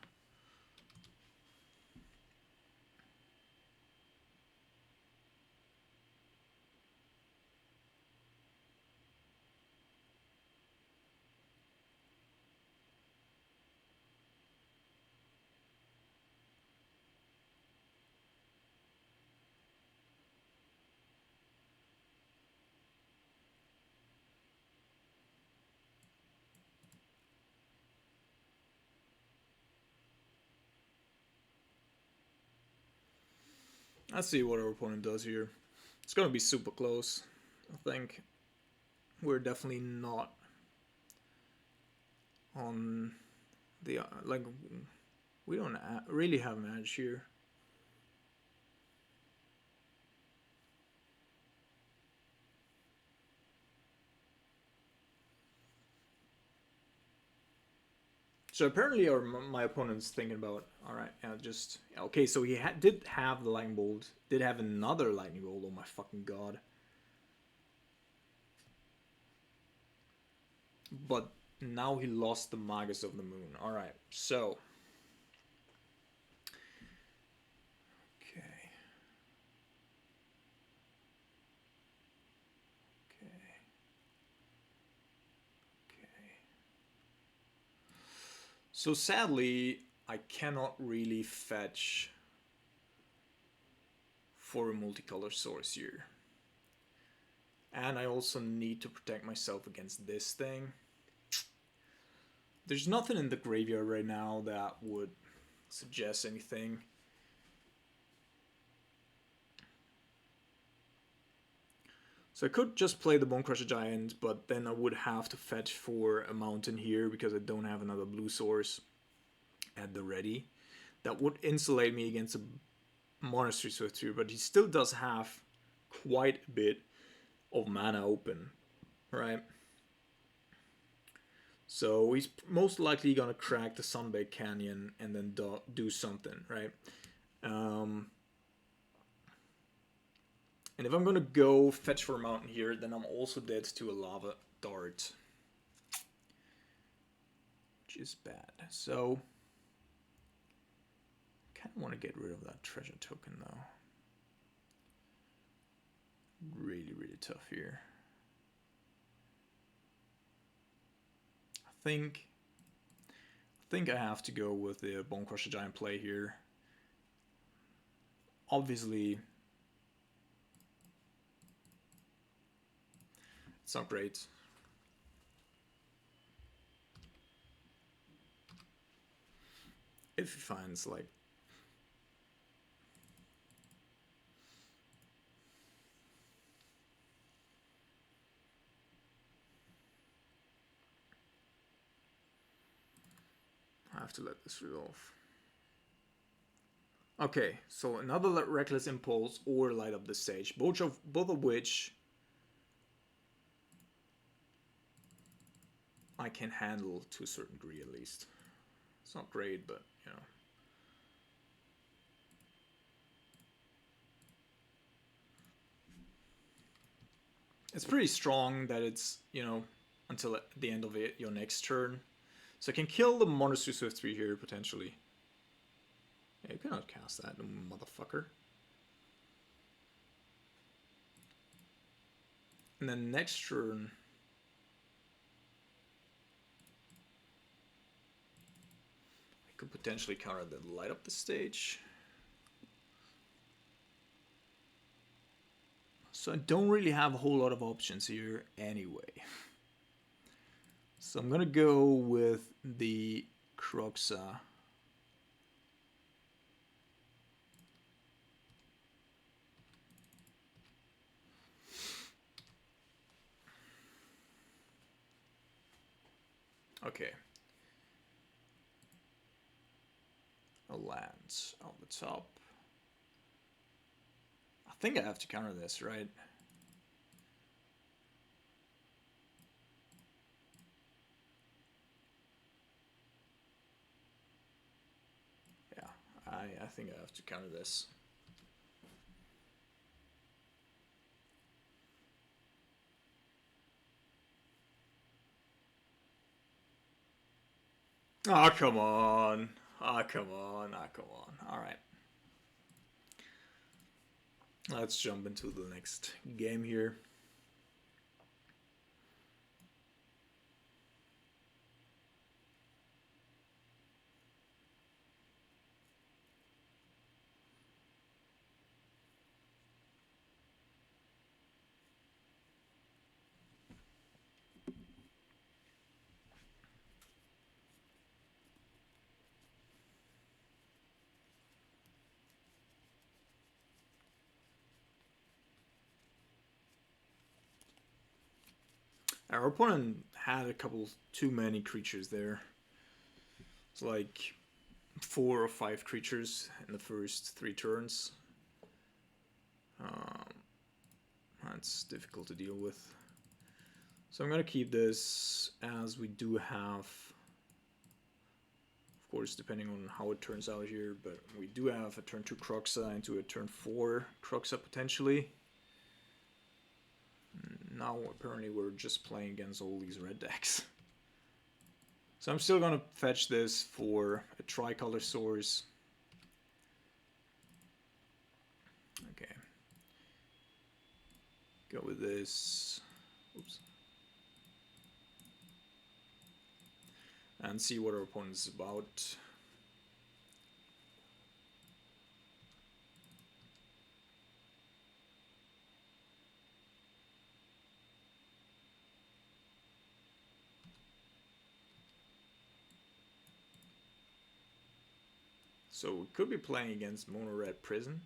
Let's see what our opponent does here. It's going to be super close, I think. We're definitely not on the... like, we don't really have an edge here. So apparently my opponent's thinking about, alright, just... Okay, so he did have the Lightning Bolt. Did have another Lightning Bolt, oh my fucking god. But now he lost the Magus of the Moon. Alright, so... Okay. So sadly, I cannot really fetch for a multicolor source here. And I also need to protect myself against this thing. There's nothing in the graveyard right now that would suggest anything. So I could just play the Bonecrusher Giant, but then I would have to fetch for a mountain here because I don't have another blue source at the ready. That would insulate me against a Monastery Swiftspear, but he still does have quite a bit of mana open, right? So he's most likely gonna crack the Sunbaked Canyon and then do something, right? And if I'm gonna go fetch for a mountain here, then I'm also dead to a lava dart, which is bad. So I kind of want to get rid of that treasure token though. Really, really tough here. I think I have to go with the Bone Crusher Giant play here. Obviously, it's not great. If he finds like I have to let this resolve. Okay, so another Reckless Impulse or Light Up the Stage, both of which I can handle to a certain degree at least. It's not great, but you know. It's pretty strong that it's, you know, until the end of it, your next turn. So I can kill the Monster Swift 3 here, potentially. Yeah, you cannot cast that, motherfucker. And then next turn... I could potentially counter the Light Up the Stage. So I don't really have a whole lot of options here anyway. So I'm gonna go with the Croxa. Okay. A lands on the top. I think I have to counter this, right? Yeah, I think I have to counter this. Ah, oh, come on. Ah, oh, come on. Ah, oh, come on. All right. Let's jump into the next game here. Our opponent had a couple too many creatures there. It's like 4 or 5 creatures in the first 3 turns. That's difficult to deal with. So I'm going to keep this, as we do have, of course, depending on how it turns out here, but we do have a turn 2 Croxa into a turn 4 Croxa potentially. Now apparently we're just playing against all these red decks. So I'm still gonna fetch this for a tricolor source. Okay. Go with this. Oops. And see what our opponent is about. So we could be playing against Mono Red Prison.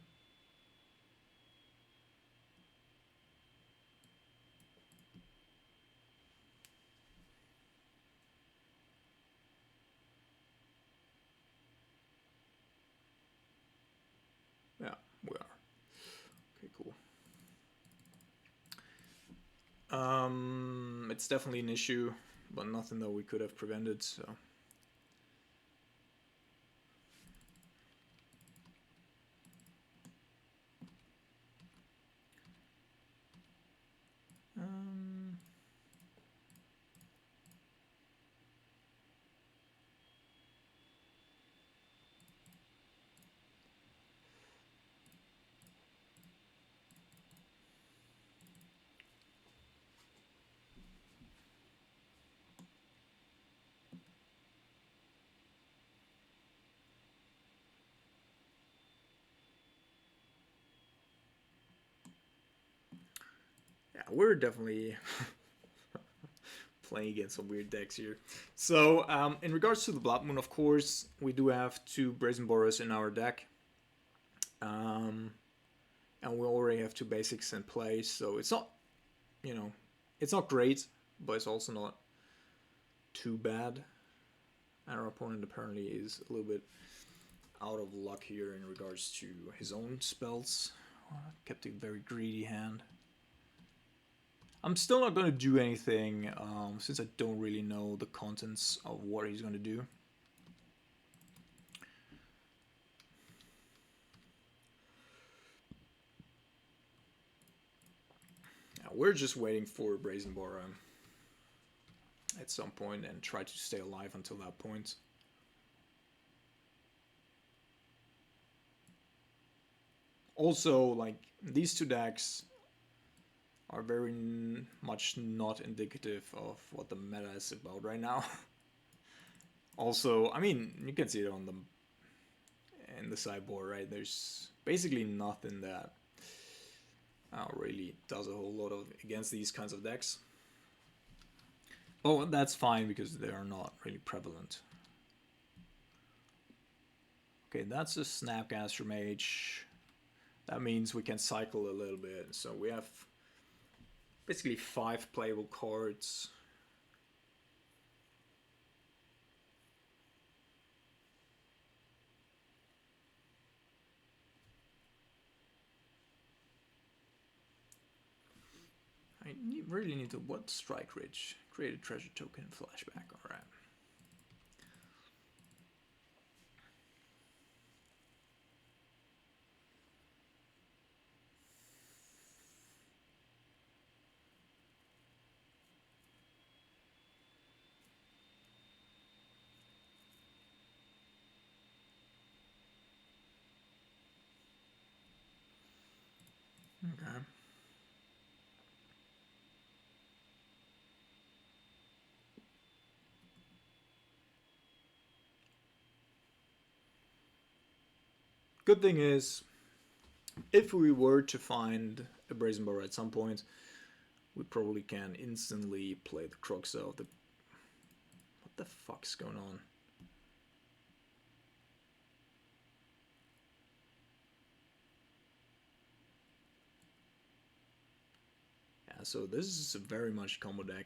Yeah, we are. Okay, cool. It's definitely an issue. but nothing that we could have prevented, so. Yeah, we're definitely playing against some weird decks here. So, in regards to the Blood Moon, of course, we do have 2 Brazen Borers in our deck. And we already have 2 basics in place, so it's not, you know, it's not great, but it's also not too bad. Our opponent apparently is a little bit out of luck here in regards to his own spells. Kept a very greedy hand. I'm still not going to do anything since I don't really know the contents of what he's going to do. Yeah, we're just waiting for Brazen Borer at some point and try to stay alive until that point. Also, like, these 2 decks are very much not indicative of what the meta is about right now. Also, I mean, you can see it on in the sideboard, right? There's basically nothing that really does a whole lot of against these kinds of decks. Oh, that's fine because they are not really prevalent. Okay, that's a Snapcaster Mage. That means we can cycle a little bit. So we have basically 5 playable cards. I really need to, what Strike Ridge? Create a treasure token flashback, alright. Okay. Good thing is, if we were to find a Brazen Borer at some point, we probably can instantly play the crux of the... What the fuck's going on? Yeah, so this is a very much combo deck.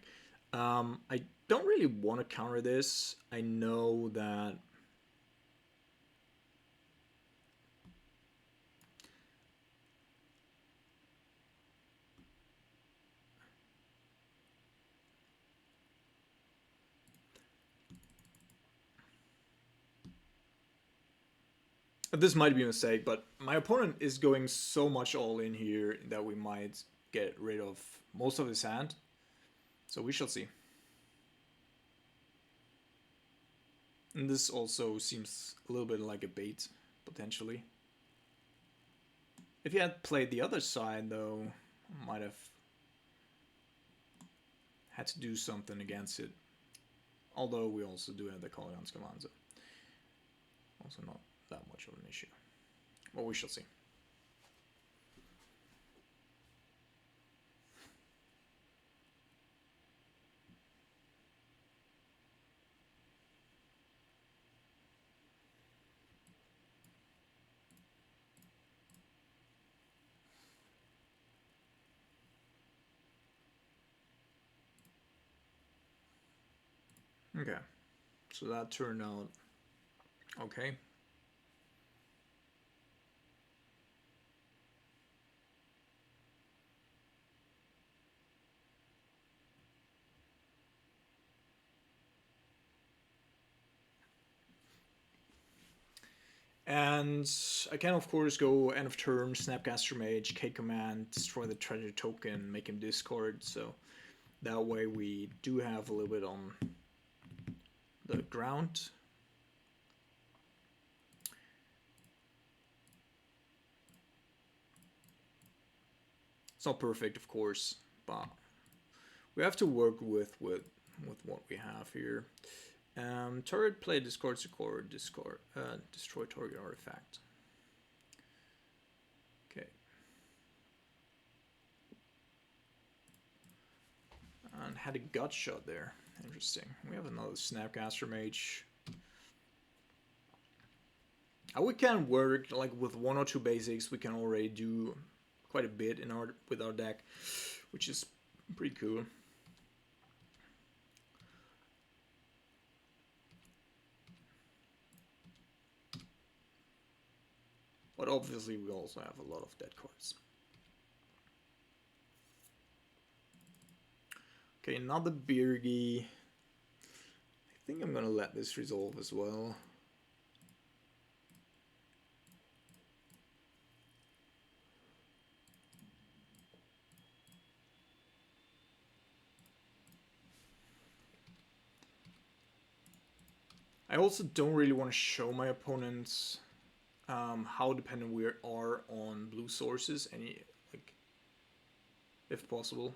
I don't really want to counter this. I know that... This might be a mistake, but my opponent is going so much all in here that we might get rid of most of his hand. So we shall see. And this also seems a little bit like a bait, potentially. If he had played the other side, though, I might have had to do something against it. Although we also do have the Kolaghan's Command, so also not that much of an issue. But we shall see. Okay, so that turned out okay. And I can of course go end of turn, Snapcaster Mage, K command, destroy the treasure token, make him discard, so that way we do have a little bit on the ground. It's not perfect, of course, but we have to work with what we have here. Target play discards a card, destroy target artifact. Okay. And had a gut shot there. Interesting. We have another Snapcaster Mage. We can work like with 1 or 2 basics. We can already do quite a bit with our deck, which is pretty cool. But obviously we also have a lot of dead cards. Okay, another Birgi. I think I'm gonna let this resolve as well. I also don't really want to show my opponents how dependent we are on blue sources, if possible.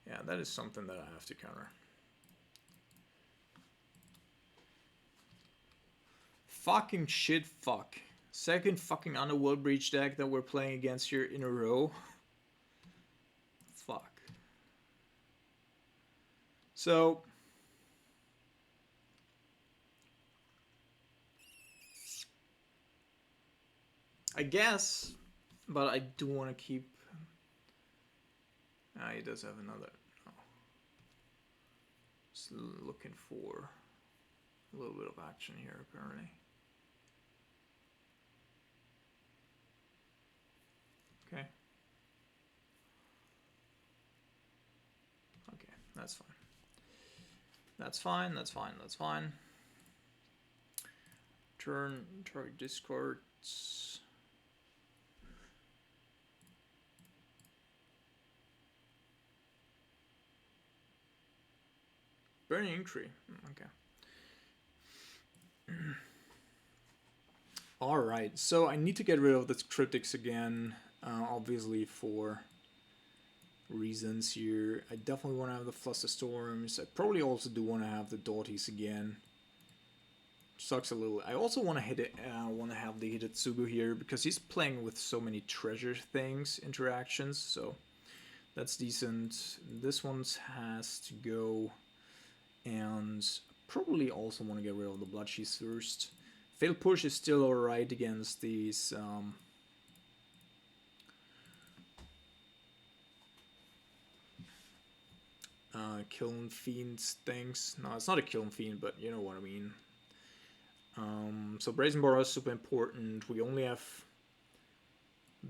Yeah, that is something that I have to counter. Fucking shit, fuck. Second fucking Underworld Breach deck that we're playing against here in a row. Fuck. So... I guess, but I do want to keep... he does have another... Oh. Just looking for a little bit of action here, apparently. Okay. Okay, that's fine. That's fine, that's fine, that's fine. Turn, target discards. Burning Tree, okay. Alright, so I need to get rid of the cryptics again, obviously for reasons here. I definitely want to have the Flusterstorms. I probably also do want to have the Doughties again. Sucks a little. I also want to have the Hidetsugu here because he's playing with so many treasure things interactions, so that's decent. This one has to go, and probably also want to get rid of the Bloodsheath first. Failed Push is still alright against these Kiln Fiend things. No, it's not a Kiln Fiend, but you know what I mean. So Brazen Bar is super important. We only have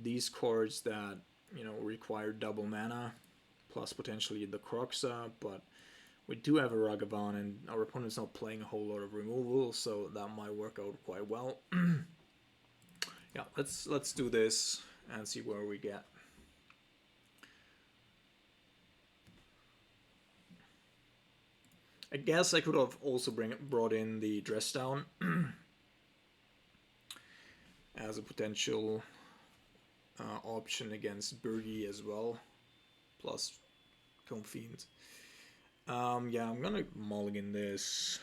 these cards that, you know, require double mana, plus potentially the Croxa, but we do have a Ragavan, and our opponent's not playing a whole lot of removal, so that might work out quite well. Yeah, let's do this and see where we get. I guess I could have also brought in the Dress Down as a potential option against Birgi as well, plus Kiln Fiend. Yeah, I'm gonna mulligan this.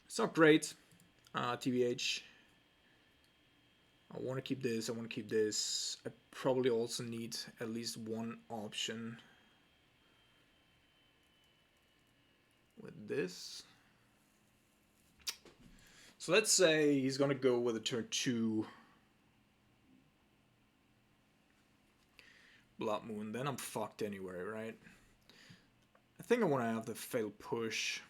It's not great, TBH. I want to keep this, I want to keep this. I probably also need at least one option with this. So let's say he's gonna go with a turn 2 Blood Moon, then I'm fucked anyway, right? I think I want to have the fatal push.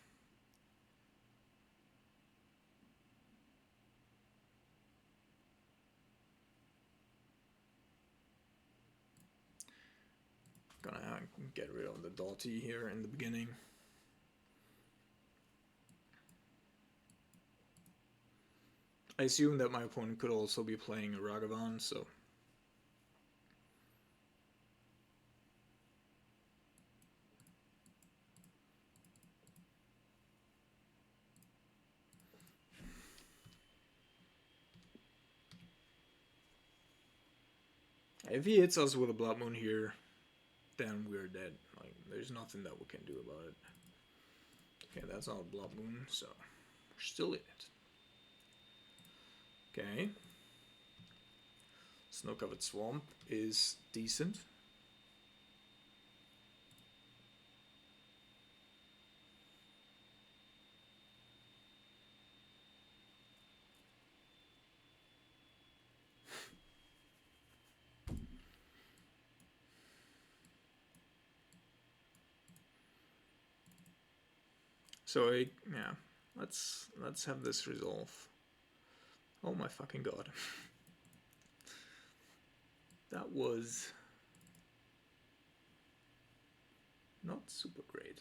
Gonna get rid of the Doughty here in the beginning. I assume that my opponent could also be playing a Ragavan, so... If he hits us with a Blood Moon here, then we're dead. Like, there's nothing that we can do about it. Okay, that's not a Blood Moon, so we're still in it. Okay. Snow-Covered Swamp is decent. So yeah, let's have this resolve. Oh my fucking god. That was not super great.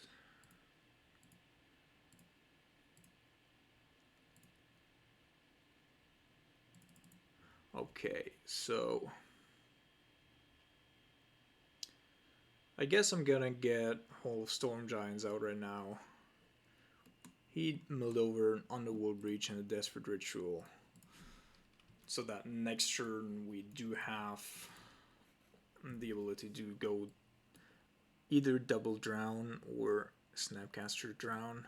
Okay, so I guess I'm gonna get Hall of Storm Giants out right now. He milled over an Underworld Breach and a Desperate Ritual. So that next turn we do have the ability to go either double drown or Snapcaster drown.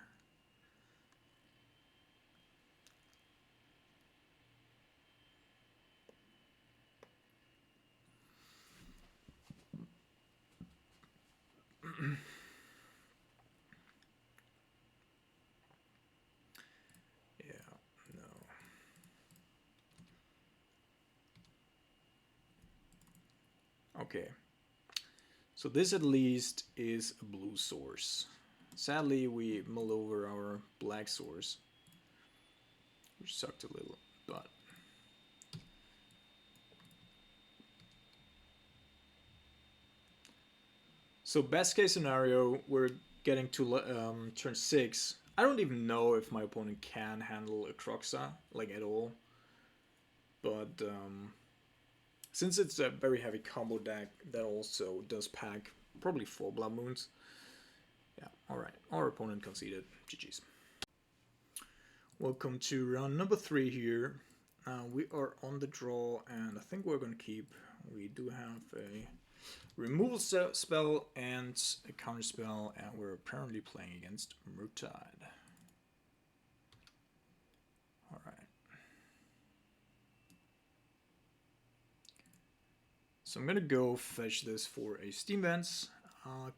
Okay, so this at least is a blue source. Sadly, we mulled over our black source, which sucked a little, but... So best case scenario, we're getting to turn 6. I don't even know if my opponent can handle a Kroxa, like at all. But since it's a very heavy combo deck that also does pack probably 4 Blood Moons. Yeah, alright. Our opponent conceded. GG's. Welcome to round number 3 here. We are on the draw, and I think we're going to keep. We do have a removal spell and a counter spell, and we're apparently playing against Murktide. Alright. So I'm gonna go fetch this for a Steam Vents,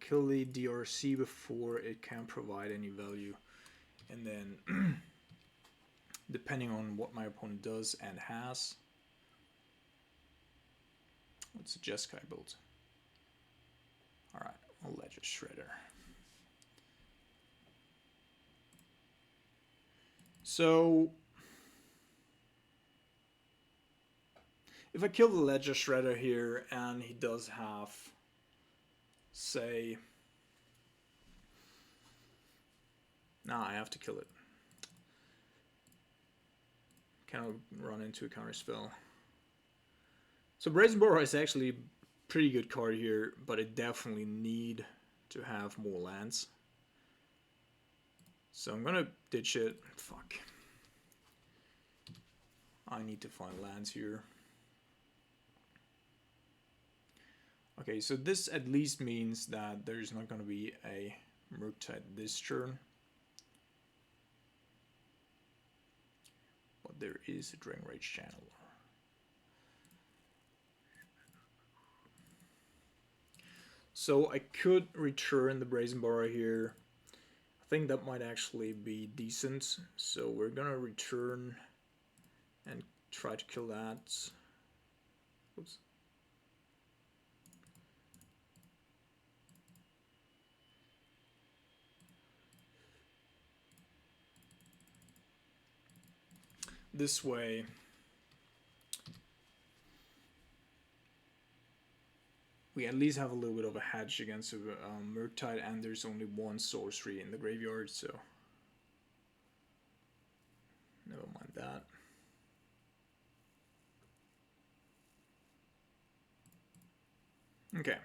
kill the DRC before it can provide any value, and then depending on what my opponent does and has, what's a Jeskai build? Alright, I'll Ledger Shredder. So if I kill the Ledger Shredder here and he does have, say... Nah, I have to kill it. Kind of run into a counter spell. So Brazen Boar is actually a pretty good card here, but I definitely need to have more lands. So I'm gonna ditch it. Fuck. I need to find lands here. Okay, so this at least means that there's not going to be a Murktide this turn. But there is a Drain Rage Channel. So I could return the Brazen Borrow here. I think that might actually be decent. So we're going to return and try to kill that. Oops. this way, we at least have a little bit of a hedge against a Murktide, and there's only one sorcery in the graveyard, so never mind that. Okay.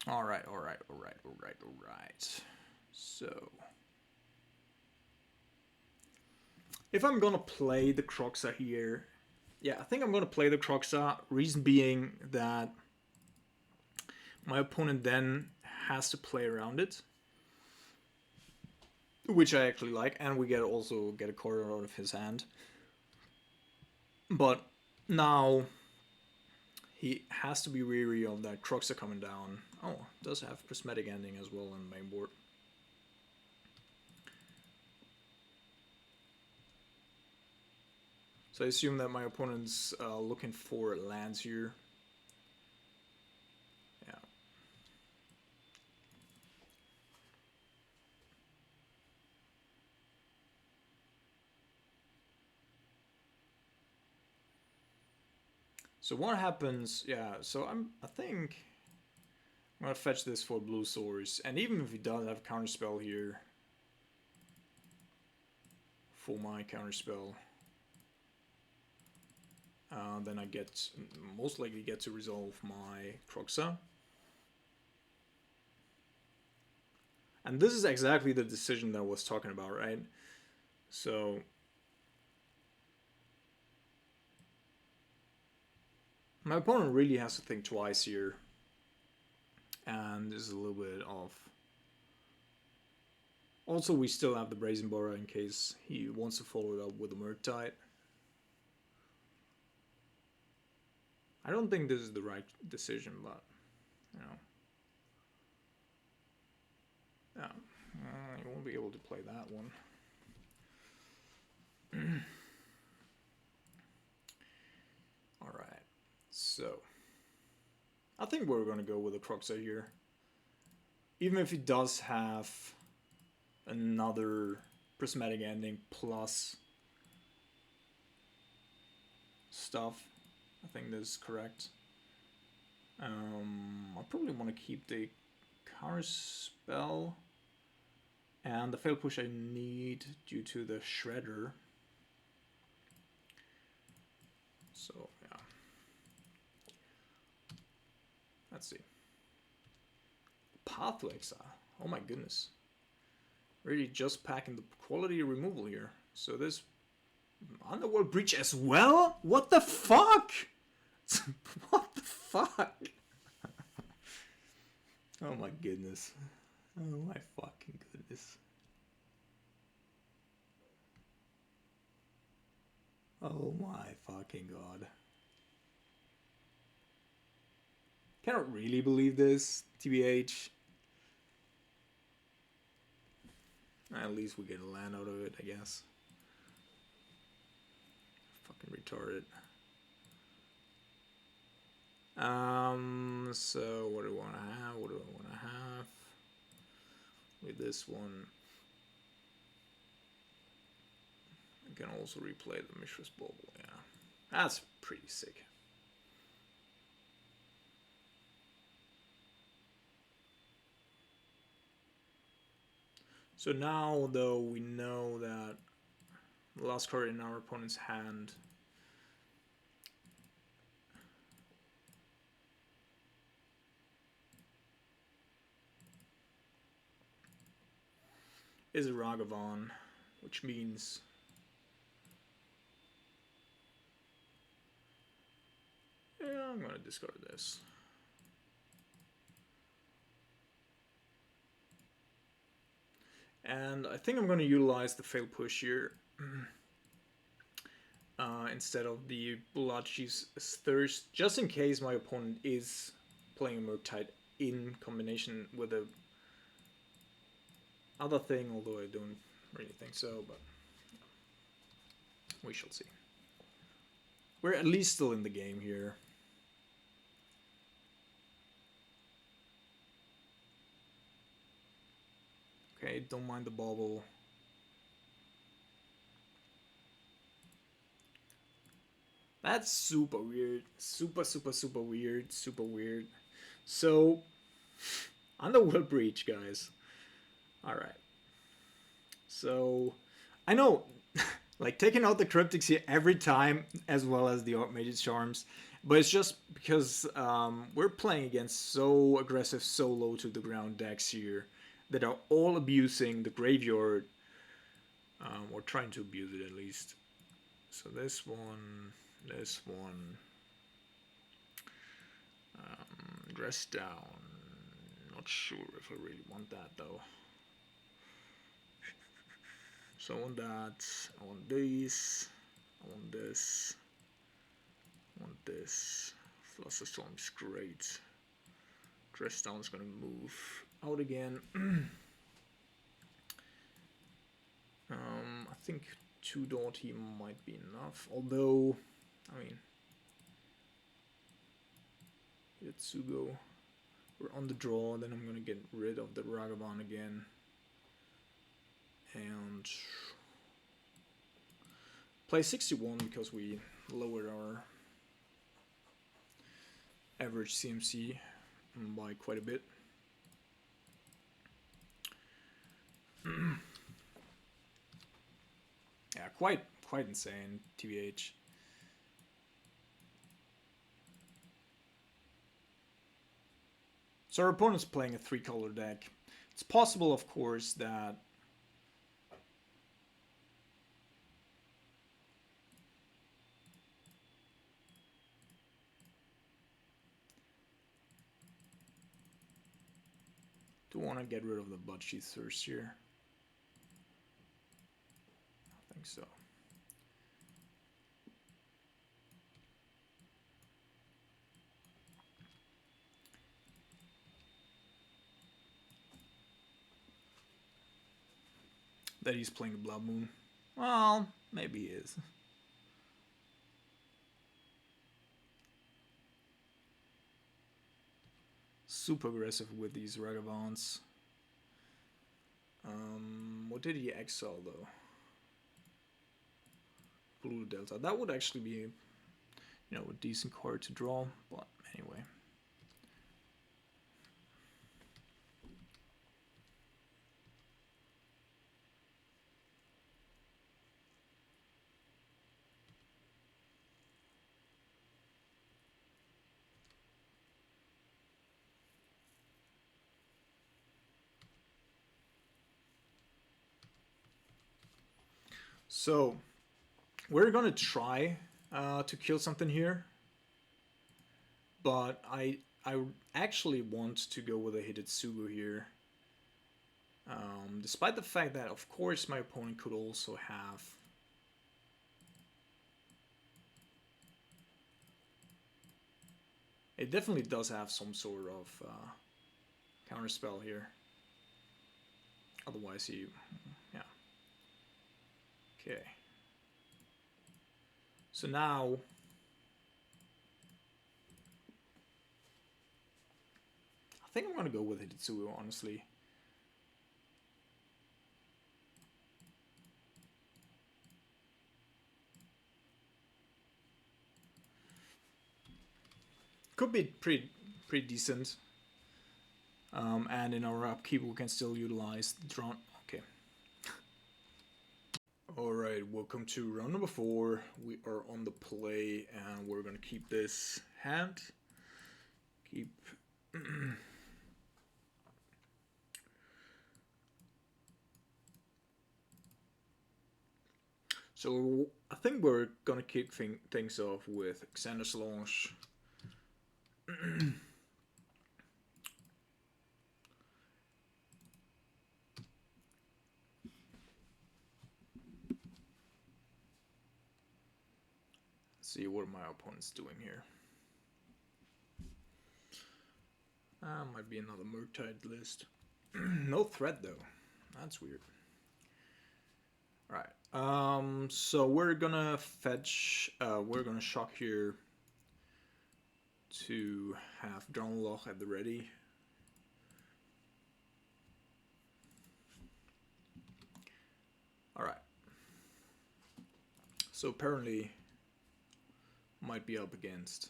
Alright. So, if I'm gonna play the Kroxa here, yeah, I think I'm gonna play the Kroxa. Reason being that my opponent then has to play around it, which I actually like, and we also get a card out of his hand. But now he has to be wary of that Kroxa coming down. Oh, does have Prismatic Ending as well on the main board. So I assume that my opponent's looking for lands here. Yeah. So what happens? Yeah. So I think I'm gonna fetch this for blue source, and even if he does have counterspell here for my counterspell. Then I most likely get to resolve my Kroxa. And this is exactly the decision that I was talking about, right? So my opponent really has to think twice here. And there's a little bit of... Also, we still have the Brazen Borrow in case he wants to follow it up with a Murktide. I don't think this is the right decision, but, you know. Yeah, you won't be able to play that one. Alright, so I think we're going to go with a Kroxa here. Even if he does have another Prismatic Ending plus stuff, I think this is correct. I probably want to keep the counter spell and the fail push I need due to the Shredder. So yeah, let's see. Path to Exile. Oh my goodness. Really just packing the quality removal here. So this Underworld Breach as well? What the fuck? What the fuck? Oh my goodness. Oh my fucking goodness. Oh my fucking god. Cannot really believe this, TBH. At least we get a land out of it, I guess. Fucking retarded. So what do I want to have? What do I want to have? With this one, I can also replay the Mishra's Bauble. Yeah, that's pretty sick. So now, though, we know that the last card in our opponent's hand is a Ragavan, which means yeah, I'm gonna discard this. And I think I'm gonna utilize the fail push here instead of the Bloodchief's Thirst, just in case my opponent is playing a Murktide in combination with a other thing, although I don't really think so, but we shall see. We're at least still in the game here. Okay, don't mind the bauble. That's super weird. Super, super, super weird. Super weird. So, Underworld Breach, guys. Alright. So, I know, like, taking out the Cryptics here every time, as well as the Automated Charms, but it's just because we're playing against so aggressive, so low to the ground decks here that are all abusing the graveyard, or trying to abuse it at least. So this one, dress down. Not sure if I really want that though. So I want that, I want these, I want this, I want this. Flusterstorm's great. Dress down is gonna move out again. I think 2 Doughty might be enough, although, I mean, Yatsugo, we're on the draw, then I'm gonna get rid of the Ragavan again. And play 61 because we lowered our average CMC by quite a bit. Yeah, quite insane, TBH. So our opponent's playing a 3-color deck. It's possible, of course, that do want to get rid of the Butt-Sheath Thirst here. I think so. That he's playing the Blood Moon. Well, maybe he is. Super aggressive with these Ragavants. What did he exile though? Blue Delta. That would actually be, you know, a decent card to draw, but anyway. So, we're gonna try to kill something here, but I actually want to go with a Hidetsugu here. Despite the fact that, of course, my opponent could also have it definitely does have some sort of counterspell here. Otherwise, yeah. Okay. So now, I think I'm gonna go with Hidetsugu, honestly. Could be pretty decent. And in our upkeep, we can still utilize the Tron. Okay. Alright, welcome to round number 4. We are on the play, and we're gonna keep this hand. Keep. So I think we're gonna kick things off with Xander's Launch. See what my opponent's doing here. Might be another Murktide list. No threat though. That's weird. Alright. So we're gonna fetch. We're gonna shock here to have Dronloch at the ready. Alright. So apparently might be up against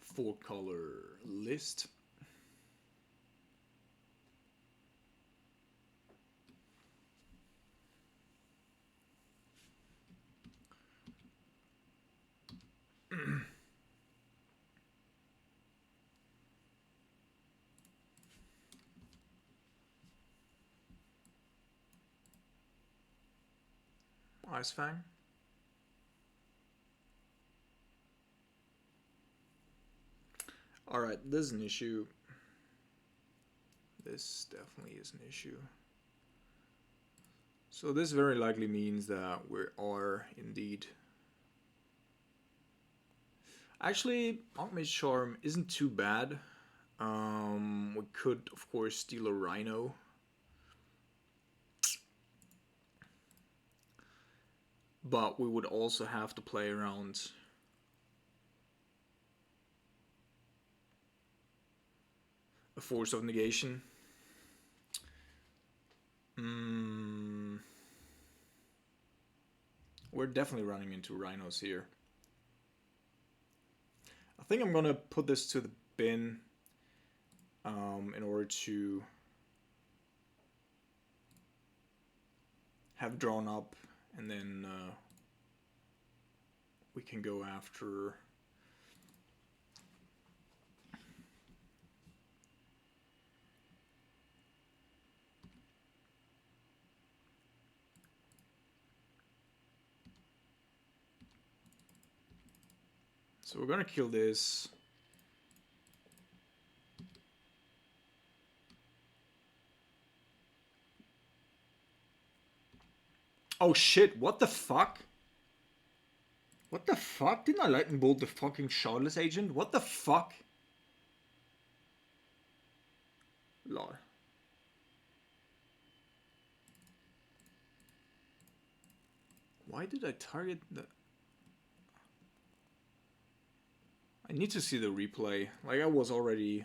a 4-color list. Ice Fang. Alright, this is an issue. This definitely is an issue. So this very likely means that we are indeed... Actually, Archmage Charm isn't too bad. We could, of course, steal a Rhino. But we would also have to play around a Force of Negation. We're definitely running into Rhinos here. I think I'm gonna put this to the bin in order to have drawn up, and then we can go after so we're gonna kill this. Oh shit, what the fuck? What the fuck? Didn't I lightning bolt the fucking Shardless Agent? What the fuck? Lol. Why did I target the... I need to see the replay. Like, I was already...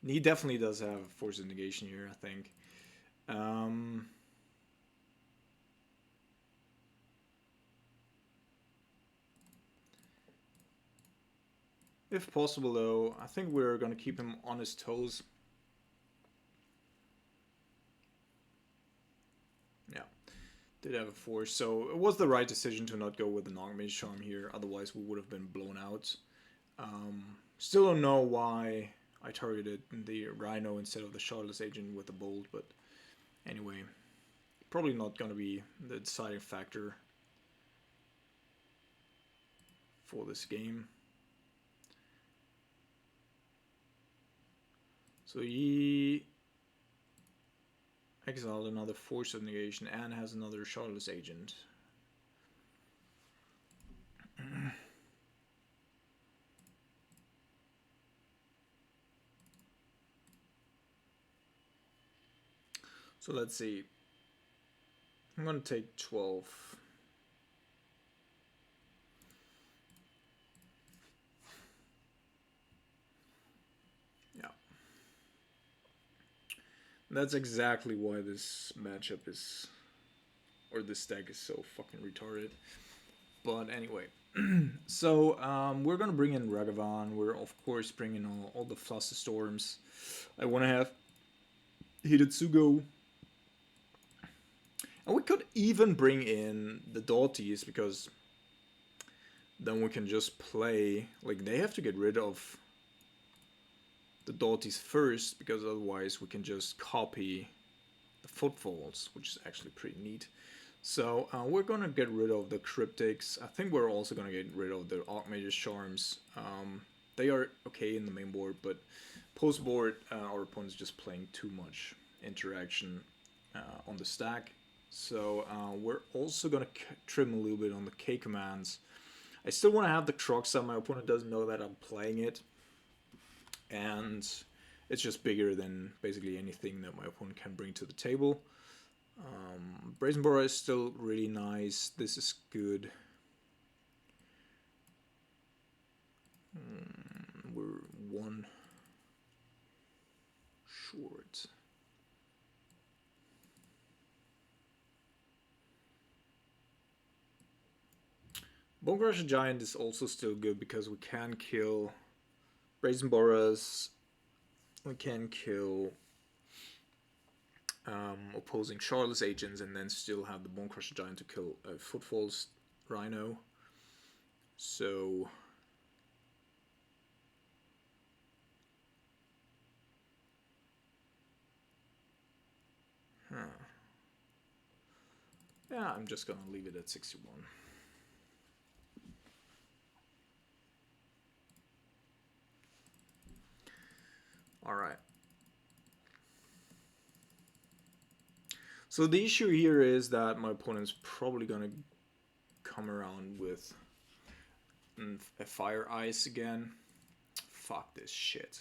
He definitely does have Force of Negation here, I think. If possible, though, I think we're going to keep him on his toes. Yeah, did have a Force, so it was the right decision to not go with the Archmage Charm here, otherwise we would have been blown out. Still don't know why I targeted the Rhino instead of the Shardless Agent with the Bolt, but anyway, probably not going to be the deciding factor for this game. So he exiled another Force of Negation and has another Shardless Agent. So let's see. I'm going to take 12. Yeah. That's exactly why this matchup is, or this deck is so fucking retarded. But anyway, so we're going to bring in Ragavan. We're of course bringing all the Fluster Storms. I want to have Hidetsugo. And we could even bring in the Daughties, because then we can just play, like, they have to get rid of the Daughties first, because otherwise we can just copy the Footfalls, which is actually pretty neat. So we're going to get rid of the Cryptics. I think we're also going to get rid of the Archmage's Charms. They are okay in the main board, but post board our opponent's just playing too much interaction on the stack. So we're also going to trim a little bit on the K commands. I still want to have the Croxa. My opponent doesn't know that I'm playing it. And it's just bigger than basically anything that my opponent can bring to the table. Brazen Boar is still really nice. This is good. We're one short. Bone Crusher Giant is also still good because we can kill Brazen Boras, we can kill opposing Charlotte's agents, and then still have the Bone Crusher Giant to kill Footfalls Rhino. So yeah, I'm just gonna leave it at 61. Alright. So the issue here is that my opponent's probably gonna come around with a Fire Ice again. Fuck this shit.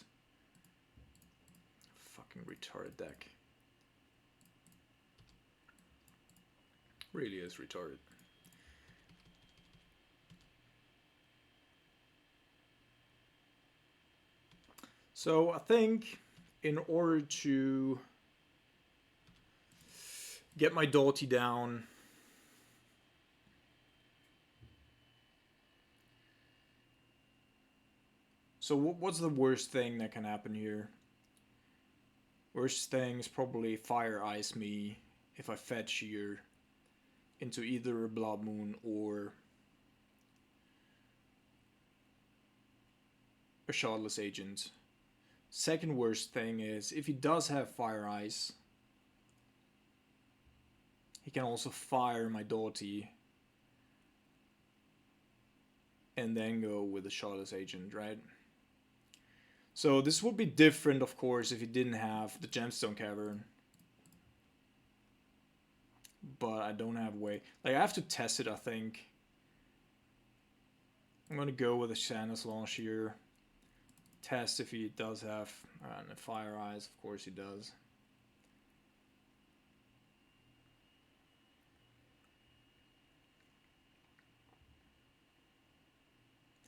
Fucking retarded deck. Really is retarded. So I think in order to get my Doughty down, so what's the worst thing that can happen here? Worst thing is probably Fire Ice me if I fetch here into either a Blood Moon or a Shardless Agent. Second worst thing is if he does have Fire Ice, he can also fire my Doughty and then go with the Shardless Agent, right? So this would be different, of course, if he didn't have the Gemstone Cavern. But I don't have a way. Like, I have to test it, I think. I'm going to go with a Shanna's Launch here. Test if he does have Fire Eyes. Of course he does.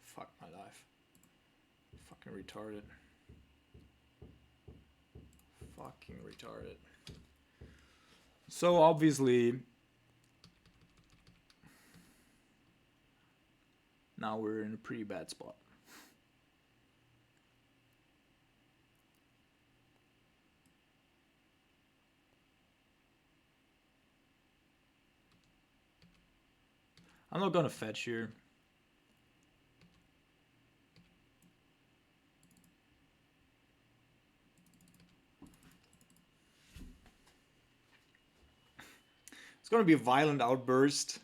Fuck my life. Fucking retarded. Fucking retarded. So obviously, now we're in a pretty bad spot. I'm not gonna fetch here. It's gonna be a violent outburst.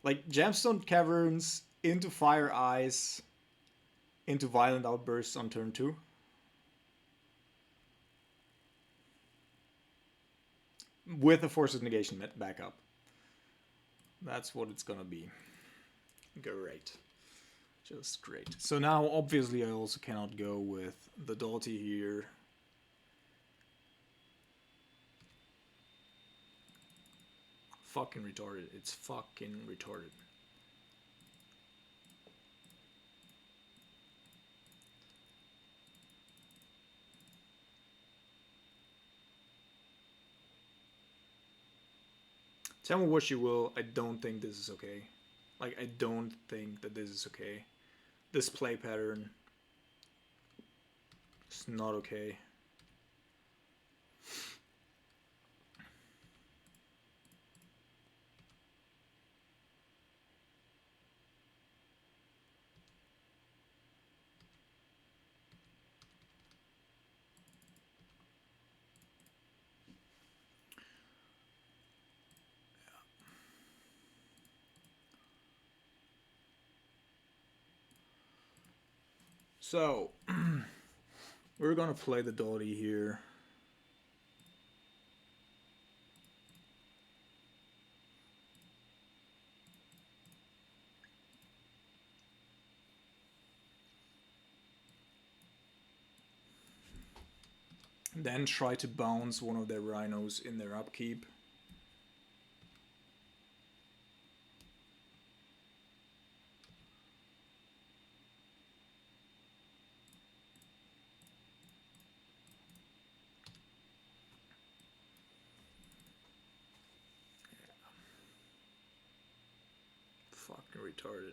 Like Gemstone Caverns into Fire Eyes into violent outbursts on turn 2. With a Force of Negation backup. That's what it's gonna be. Great. Just great. So now obviously I also cannot go with the Doughty here. Fucking retarded. It's fucking retarded. Tell me what you will, I don't think this is okay. Like, I don't think that this is okay. This play pattern is not okay. So, we're gonna play the Doughty here. Then try to bounce one of their rhinos in their upkeep. Fuck Fucking retarded.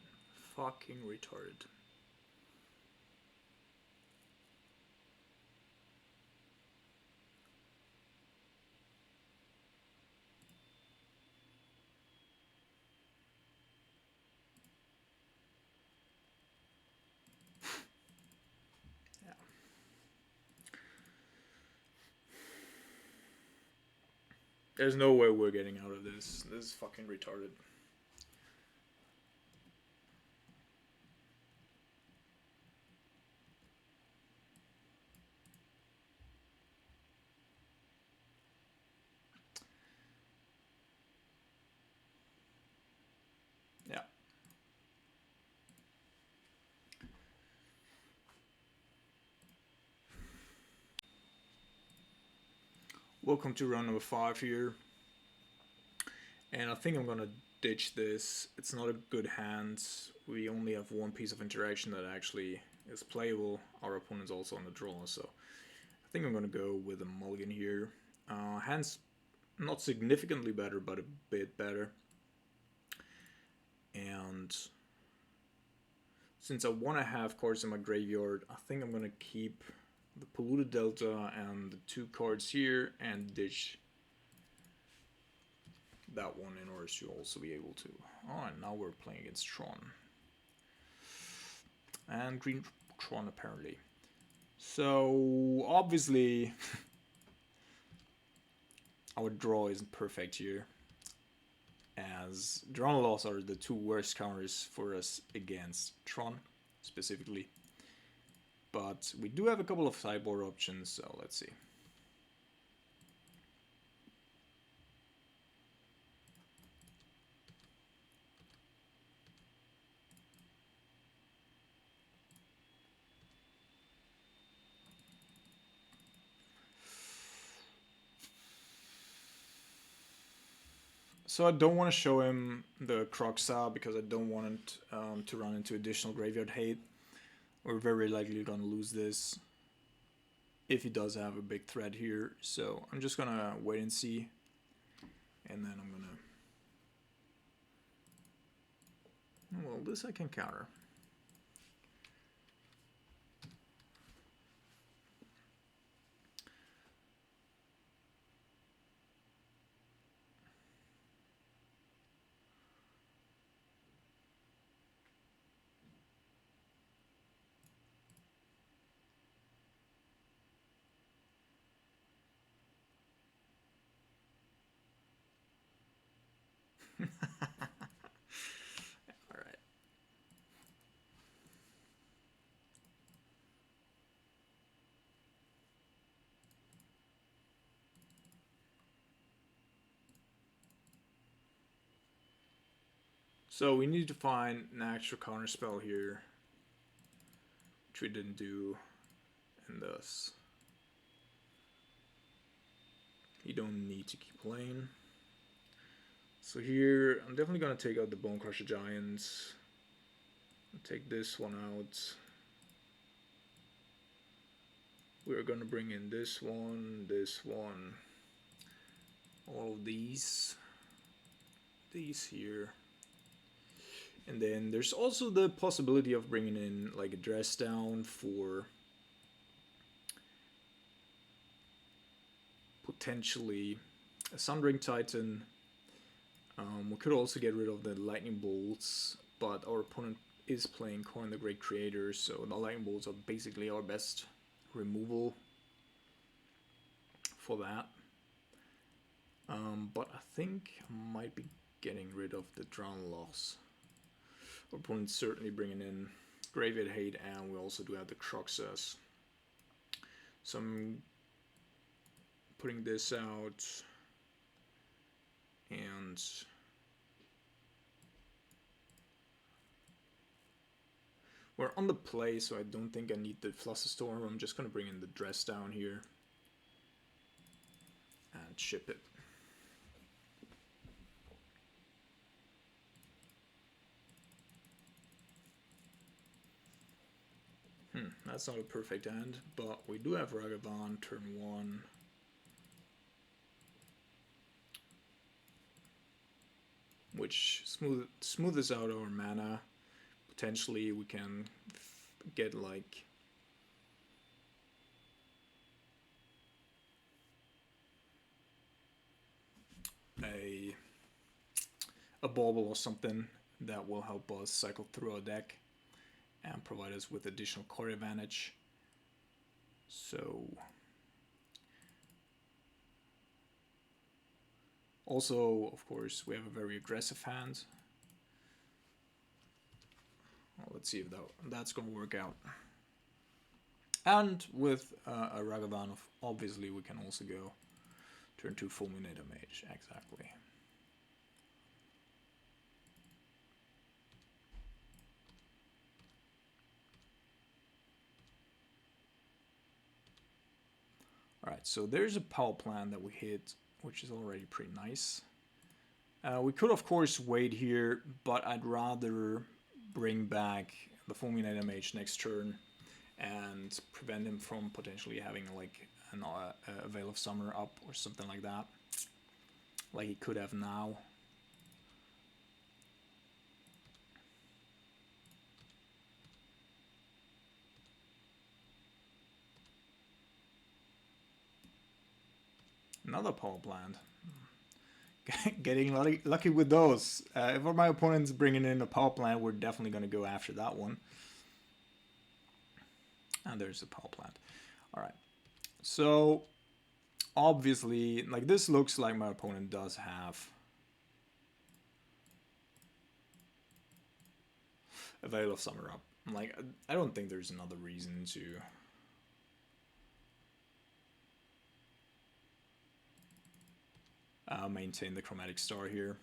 Fucking retarded. Yeah. There's no way we're getting out of this. This is fucking retarded. Yeah. Welcome to round number 5 here. And I think I'm gonna ditch this. It's not a good hand. We only have one piece of interaction that actually is playable. Our opponent's also on the draw, so I think I'm gonna go with a mulligan here. Hand's not significantly better, but a bit better. And since I want to have cards in my graveyard, I think I'm gonna keep the Polluted Delta and the 2 cards here and ditch that one in order to also be able to. Oh, and now we're playing against Tron. And green Tron apparently. So obviously our draw isn't perfect here, as draw and loss are the 2 worst counters for us against Tron specifically. But we do have a couple of sideboard options, so let's see. So I don't want to show him the Croxa because I don't want to run into additional graveyard hate. We're very likely going to lose this if he does have a big threat here. So I'm just going to wait and see. And then I'm going to... Well, this I can counter. Alright. So we need to find an extra counter spell here, which we didn't do, and thus you don't need to keep playing. So here, I'm definitely going to take out the Bone Crusher Giants. Take this one out. We're going to bring in this one, all of these here. And then there's also the possibility of bringing in like a dress down for potentially a Sundering Titan. We could also get rid of the lightning bolts, but our opponent is playing Coin the Great Creator, so the lightning bolts are basically our best removal for that. But I think I might be getting rid of the Drown Loss. Our opponent's certainly bringing in Graveyard Hate, and we also do have the Croxus. So I'm putting this out, and we're on the play, so I don't think I need the Flusterstorm. I'm just going to bring in the Dress down here and ship it. That's not a perfect hand, but we do have Ragavan turn 1. which smoothes out our mana. Potentially we can get like a bauble or something that will help us cycle through our deck and provide us with additional core advantage. So also, of course, we have a very aggressive hand. Well, let's see if that's going to work out. And with a Ragavan, obviously, we can also go turn 2 Fulminator Mage. Exactly. Alright, so there's a power plant that we hit, which is already pretty nice. We could, of course, wait here, but I'd rather bring back the Fulminator Mage next turn and prevent him from potentially having like a Veil of Summer up or something like that, like he could have now. Another power plant. Getting lucky with those. If my opponent's bringing in a power plant, we're definitely going to go after that one. And there's the power plant. Alright. So, obviously, like this looks like my opponent does have a Veil of Summer up. Like, I don't think there's another reason to maintain the Chromatic Star here.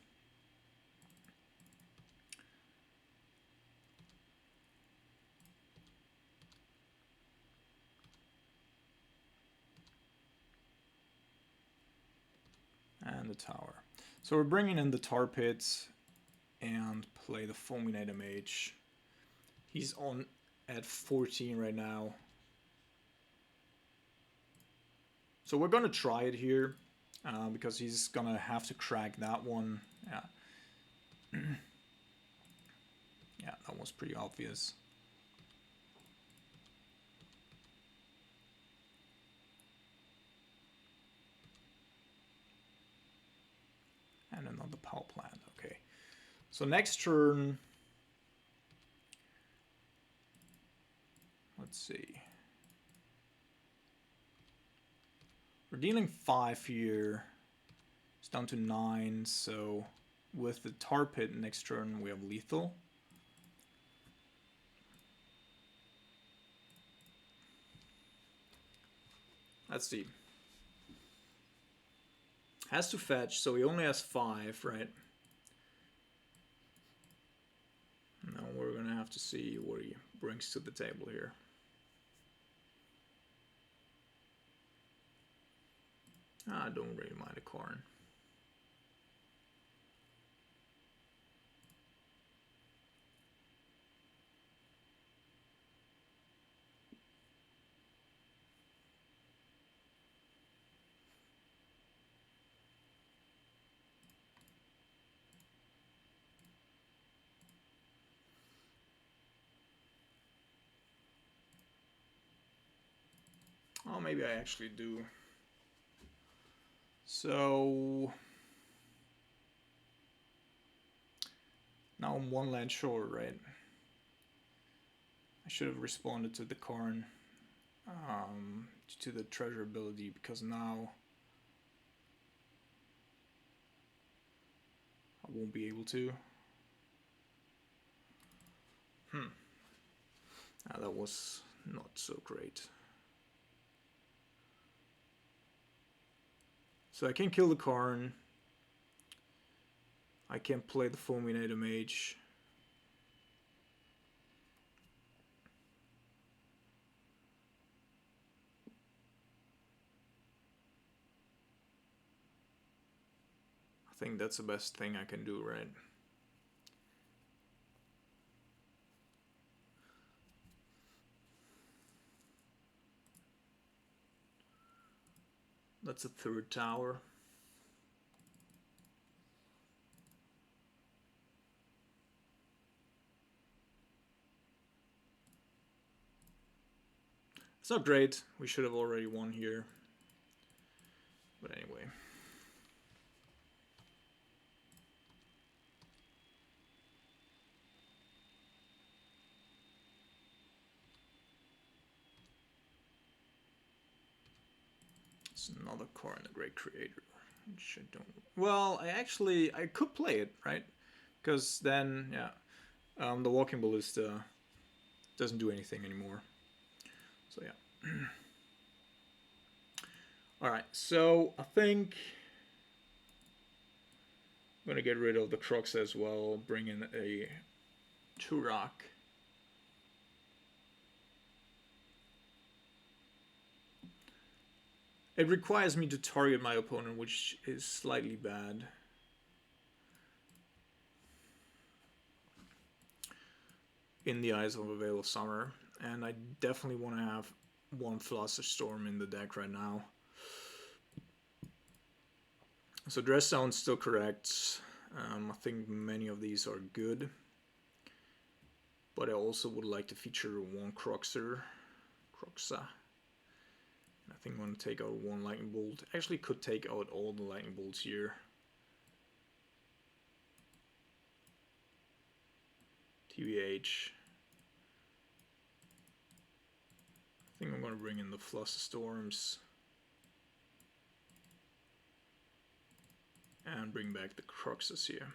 And the tower. So we're bringing in the Tar Pit and play the Fulminator Mage. He's on at 14 right now. So we're gonna try it here because he's gonna have to crack that one. Yeah. Yeah, that was pretty obvious. And another power plant. Okay. So next turn, let's see. We're dealing 5 here. It's down to 9, so with the Tar Pit next turn we have lethal. Let's see. Has to fetch, so he only has 5, right? Now we're gonna have to see what he brings to the table here. I don't really mind a Karn. Oh, maybe I actually do. So now I'm 1 land short, right? I should have responded to the Karn to the treasure ability, because now I won't be able to. That was not so great. So I can kill the Karn. I can play the Fulminator Mage. I think that's the best thing I can do, right? That's a 3rd tower. It's not great. We should have already won here. But anyway. It's another car in the Great Creator. Which I don't... Well, I could play it, right? Because then, yeah. The Walking Ballista doesn't do anything anymore. So, yeah. Alright, so I think I'm going to get rid of the Crux as well. Bring in a Turok. It requires me to target my opponent, which is slightly bad. In the eyes of a Veil of Summer. And I definitely want to have one Flusterstorm in the deck right now. So Dress Down's still correct. I think many of these are good. But I also would like to feature one Croxa. I think I'm going to take out one Lightning Bolt. Actually could take out all the Lightning Bolts here. TBH. I think I'm going to bring in the Flusterstorms. And bring back the Cruxes here.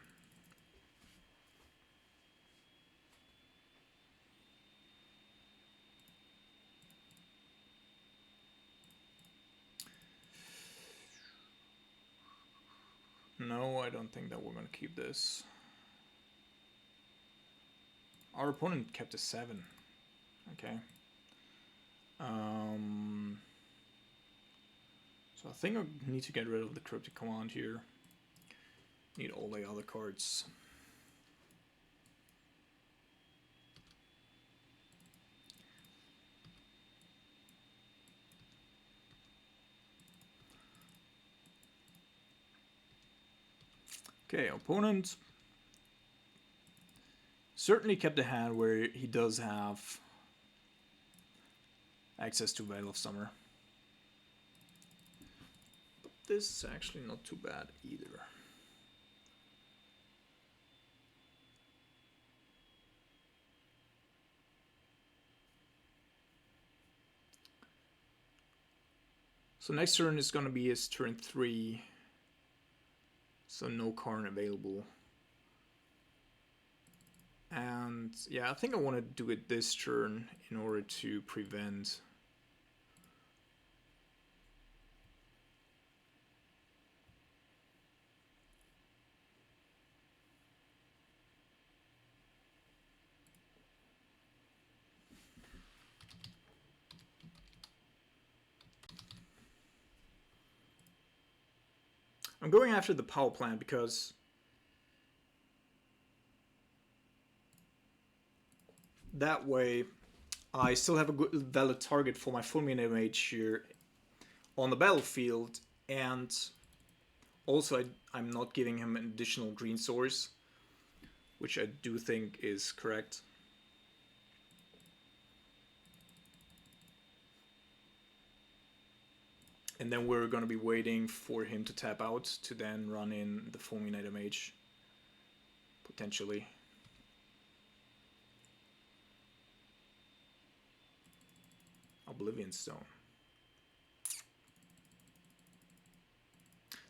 No, I don't think that we're going to keep this. Our opponent kept a 7. Okay. So I think I need to get rid of the Cryptic Command here. Need all the other cards. Okay, opponent certainly kept a hand where he does have access to Veil of Summer. But this is actually not too bad either. So next turn is going to be his turn 3. So no Karn available. And yeah, I think I want to do it this turn in order to prevent I'm going after the power plant because that way I still have a good valid target for my Fulminator Mage here on the battlefield, and also I'm not giving him an additional green source, which I do think is correct. And then we're going to be waiting for him to tap out to then run in the Fulminator Mage, potentially. Oblivion Stone.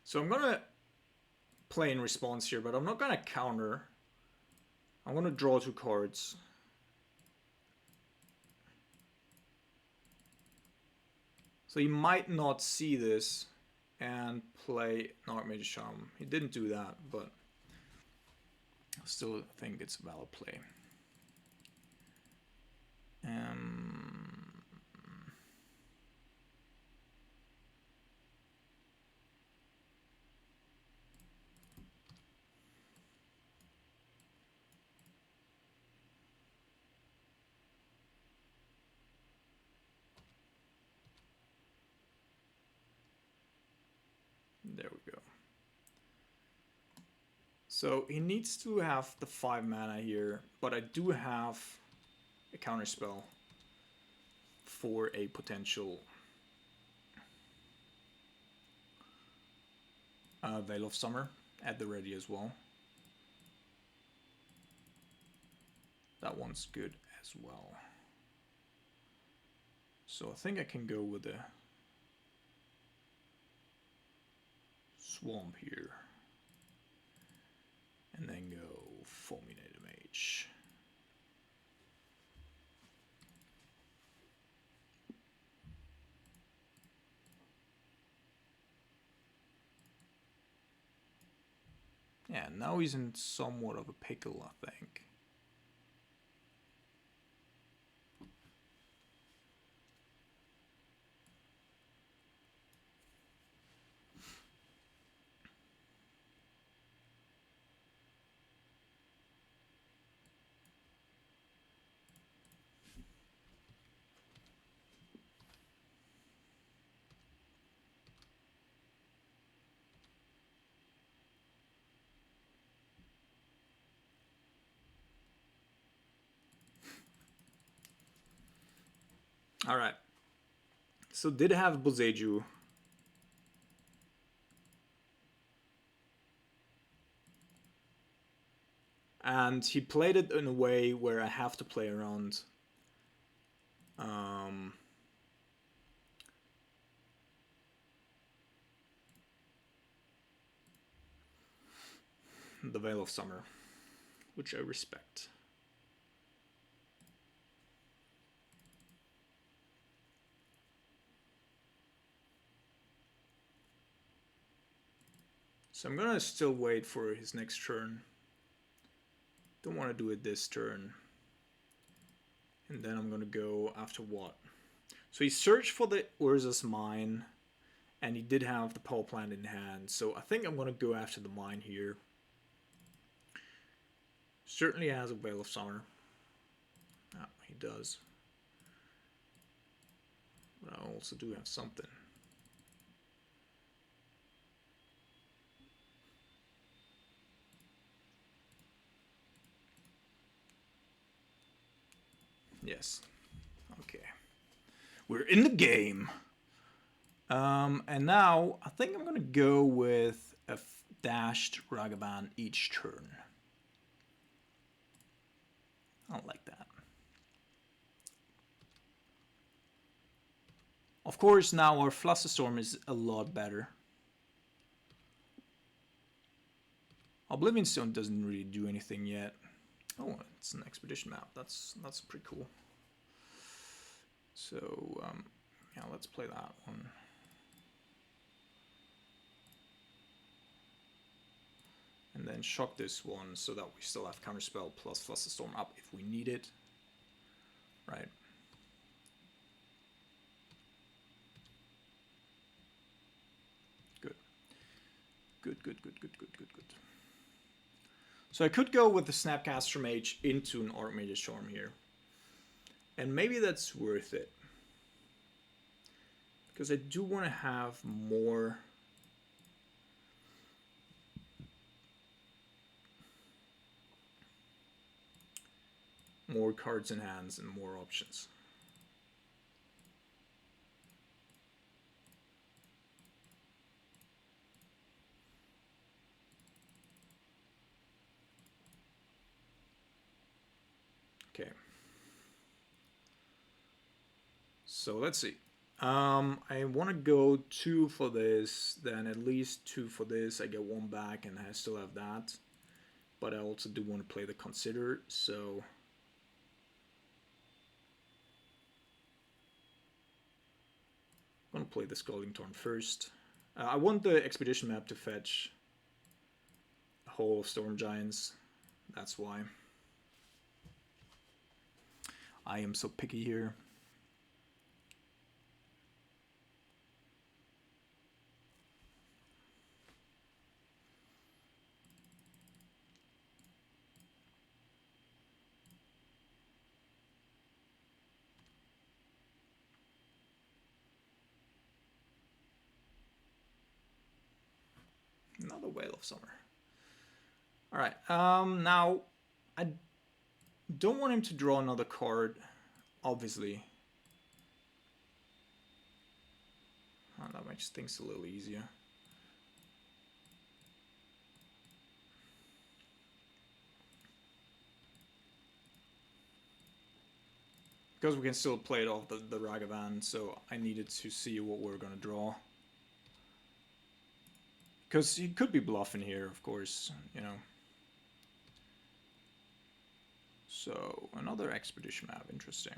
So I'm going to play in response here, but I'm not going to counter. I'm going to draw 2 cards. So he might not see this and play Archmage Charm. He didn't do that, but I still think it's a valid play. There we go. So he needs to have the 5 mana here, but I do have a counter spell for a potential Veil of Summer at the ready as well. That one's good as well. So I think I can go with the Swamp here. And then go Fulminator Mage. Yeah, now he's in somewhat of a pickle, I think. Alright. So did have Boseiju. And he played it in a way where I have to play around the Veil of Summer, which I respect. So I'm gonna still wait for his next turn. Don't want to do it this turn. And then I'm gonna go after what? So he searched for the Urza's Mine, and he did have the power plant in hand. So I think I'm gonna go after the mine here. Certainly has a Veil of Summer. Ah, he does. But I also do have something. Yes. Okay. We're in the game. And now I think I'm gonna go with a dashed Ragavan each turn. I don't like that. Of course, now our Flusterstorm is a lot better. Oblivion Stone doesn't really do anything yet. Oh, it's an expedition map. That's pretty cool. So yeah, let's play that one. And then shock this one so that we still have Counterspell plus Flusterstorm up if we need it. Right. Good. Good. So I could go with the Snapcaster Mage into an Archmage's Charm here. And maybe that's worth it. Because I do want to have more cards in hands and more options. Okay. So let's see. I want to go 2 for this, then at least 2 for this. I get 1 back and I still have that. But I also do want to play the Consider, so I'm going to play the Scalding Torn first. I want the Expedition map to fetch a whole Storm Giants. That's why. I am so picky here. Another Whale of Summer. Alright, now I don't want him to draw another card, obviously. makes things a little easier. Because we can still play it off the Ragavan, so I needed to see what we're gonna draw. Because he could be bluffing here, of course, you know. So, another expedition map, interesting.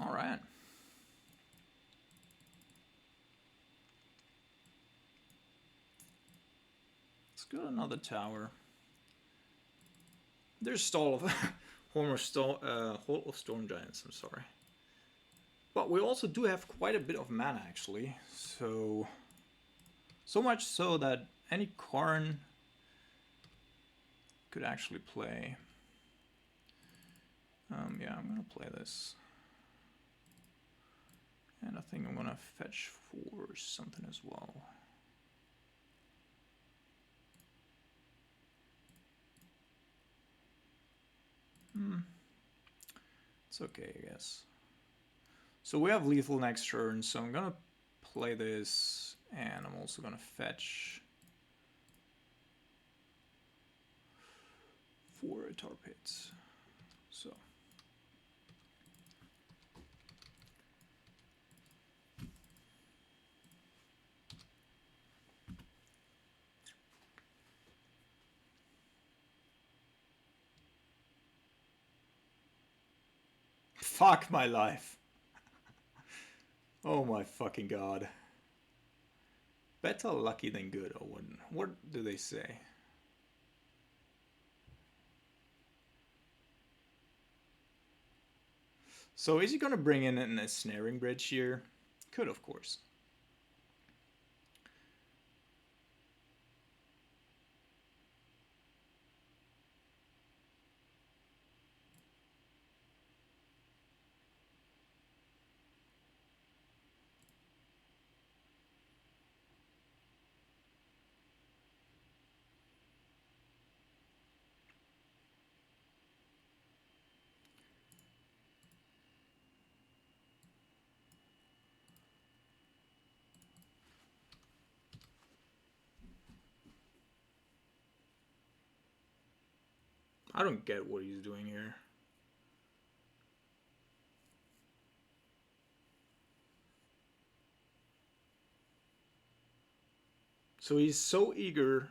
All right. Let's go to another tower. There's Stall of Hall of Storm Giants, I'm sorry. But we also do have quite a bit of mana actually. So much so that any Karn could actually play. Yeah, I'm gonna play this. And I think I'm gonna fetch for something as well. It's okay, I guess. So we have lethal next turn, so I'm gonna play this, and I'm also gonna fetch for a tar pits. So. Fuck my life. Oh my fucking god. Better lucky than good, or what do they say? So is he gonna bring in a snaring bridge here? Could, of course. I don't get what he's doing here. So he's so eager.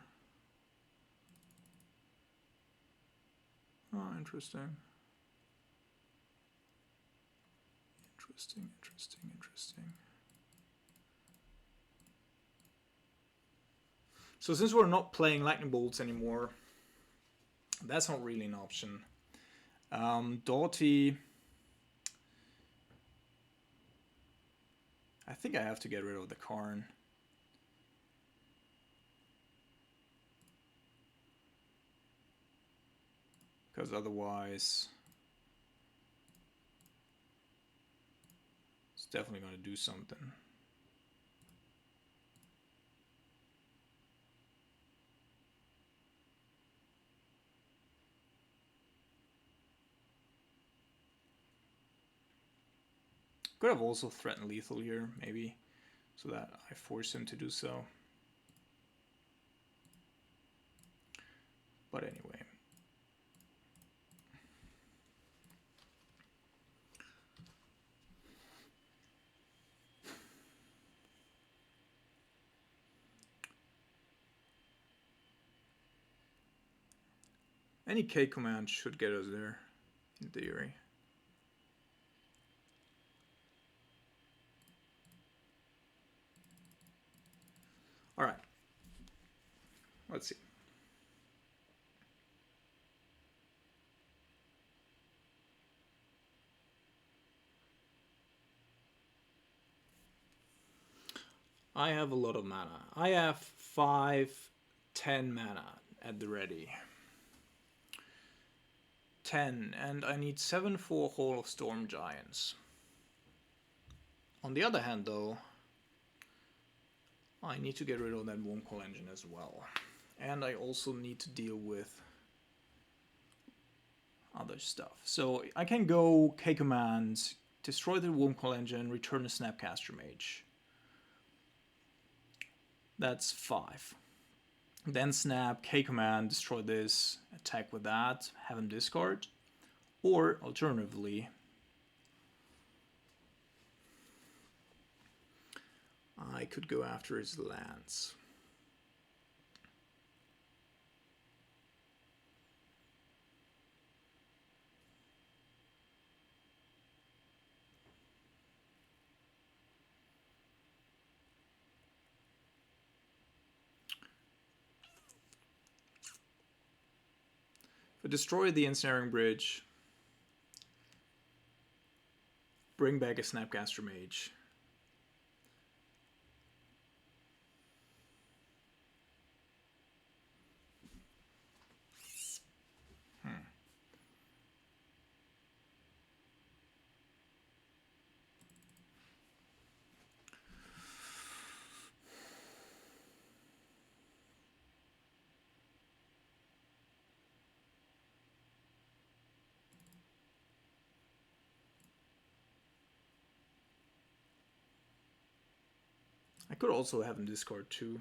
Oh, interesting. Interesting. So since we're not playing lightning bolts anymore, that's not really an option. Doughty. I think I have to get rid of the Karn. Because otherwise it's definitely going to do something. Could have also threatened lethal here, maybe, so that I force him to do so. But anyway. Any K command should get us there, in theory. All right. Let's see. I have a lot of mana. I have 5-10 mana at the ready. 10, and I need 7 for Hall of Storm Giants. On the other hand, though, I need to get rid of that Worm Coil engine as well. And I also need to deal with other stuff. So I can go K commands, destroy the Worm Coil engine, return the Snapcaster Mage. That's 5. Then snap, K command, destroy this, attack with that, have him discard. Or alternatively, I could go after his lands. If I destroy the Ensnaring Bridge, bring back a Snapcaster Mage. I could also have him discard too.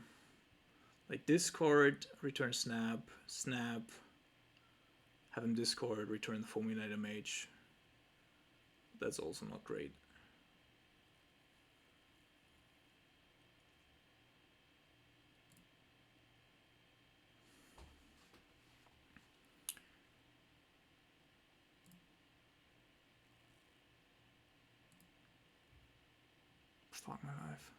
Like discard, return snap, snap, have him discard, return the Fulminator Mage. That's also not great. Fuck my life.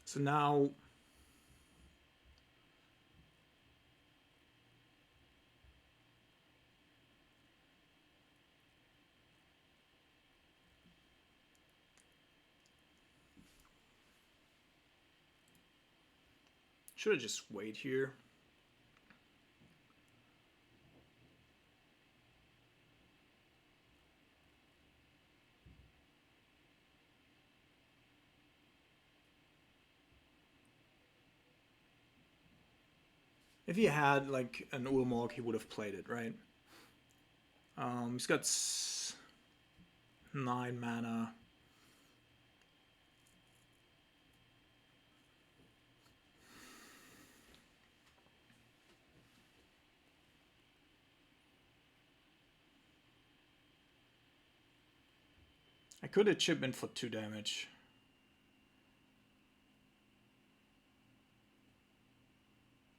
So now should I just wait here? If he had like an Ulamog, he would have played it, right? He's got 9 mana. I could have chipped in for 2 damage.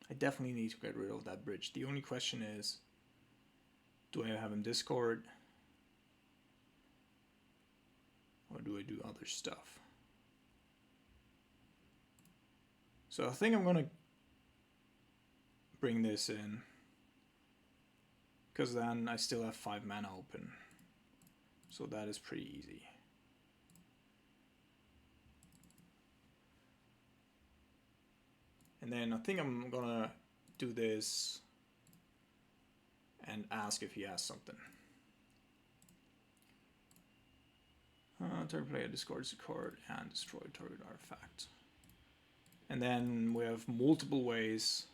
I definitely need to get rid of that bridge. The only question is, do I have him discard? Or do I do other stuff? So I think I'm gonna bring this in, because then I still have 5 mana open. So that is pretty easy. And then I think I'm gonna do this and ask if he has something. Target player discards a card and destroy target artifact. And then we have multiple ways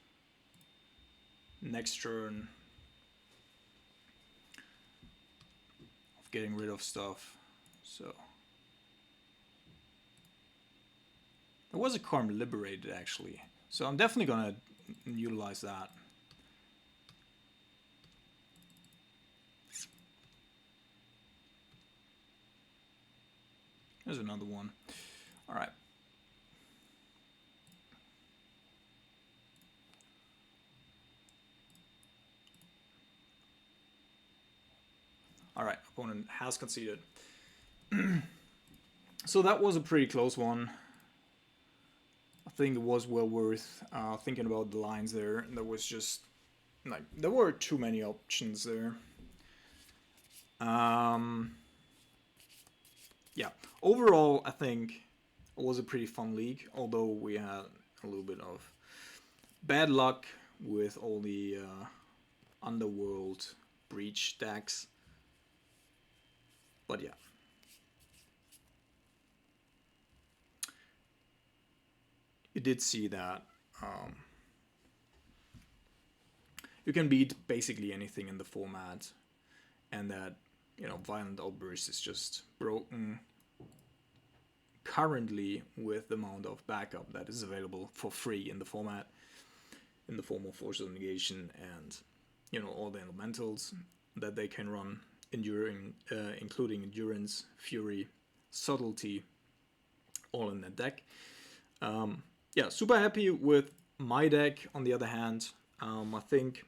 next turn of getting rid of stuff. So there was a Karm Liberated actually. So I'm definitely gonna utilize that. There's another one. All right. All right, opponent has conceded. So that was a pretty close one. I think it was well worth thinking about the lines there. There was just like there were too many options there. yeah, overall, I think it was a pretty fun league, although we had a little bit of bad luck with all the Underworld Breach decks. But yeah. You did see that you can beat basically anything in the format, and that, you know, Violent Outburst is just broken currently with the amount of backup that is available for free in the format, in the form of Force of Negation and, you know, all the elementals that they can run, including Endurance, Fury, Subtlety, all in that deck. Yeah, super happy with my deck. On the other hand, I think,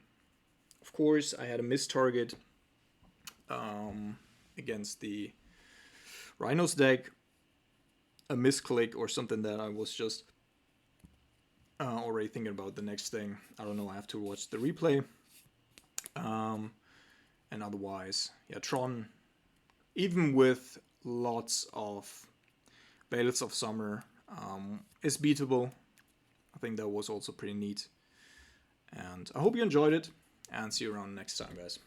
of course, I had a missed target against the Rhinos deck, a misclick or something that I was just already thinking about the next thing. I don't know, I have to watch the replay. And otherwise, yeah, Tron, even with lots of Veils of Summer, is beatable. I think that was also pretty neat. And I hope you enjoyed it, and see you around next time, guys.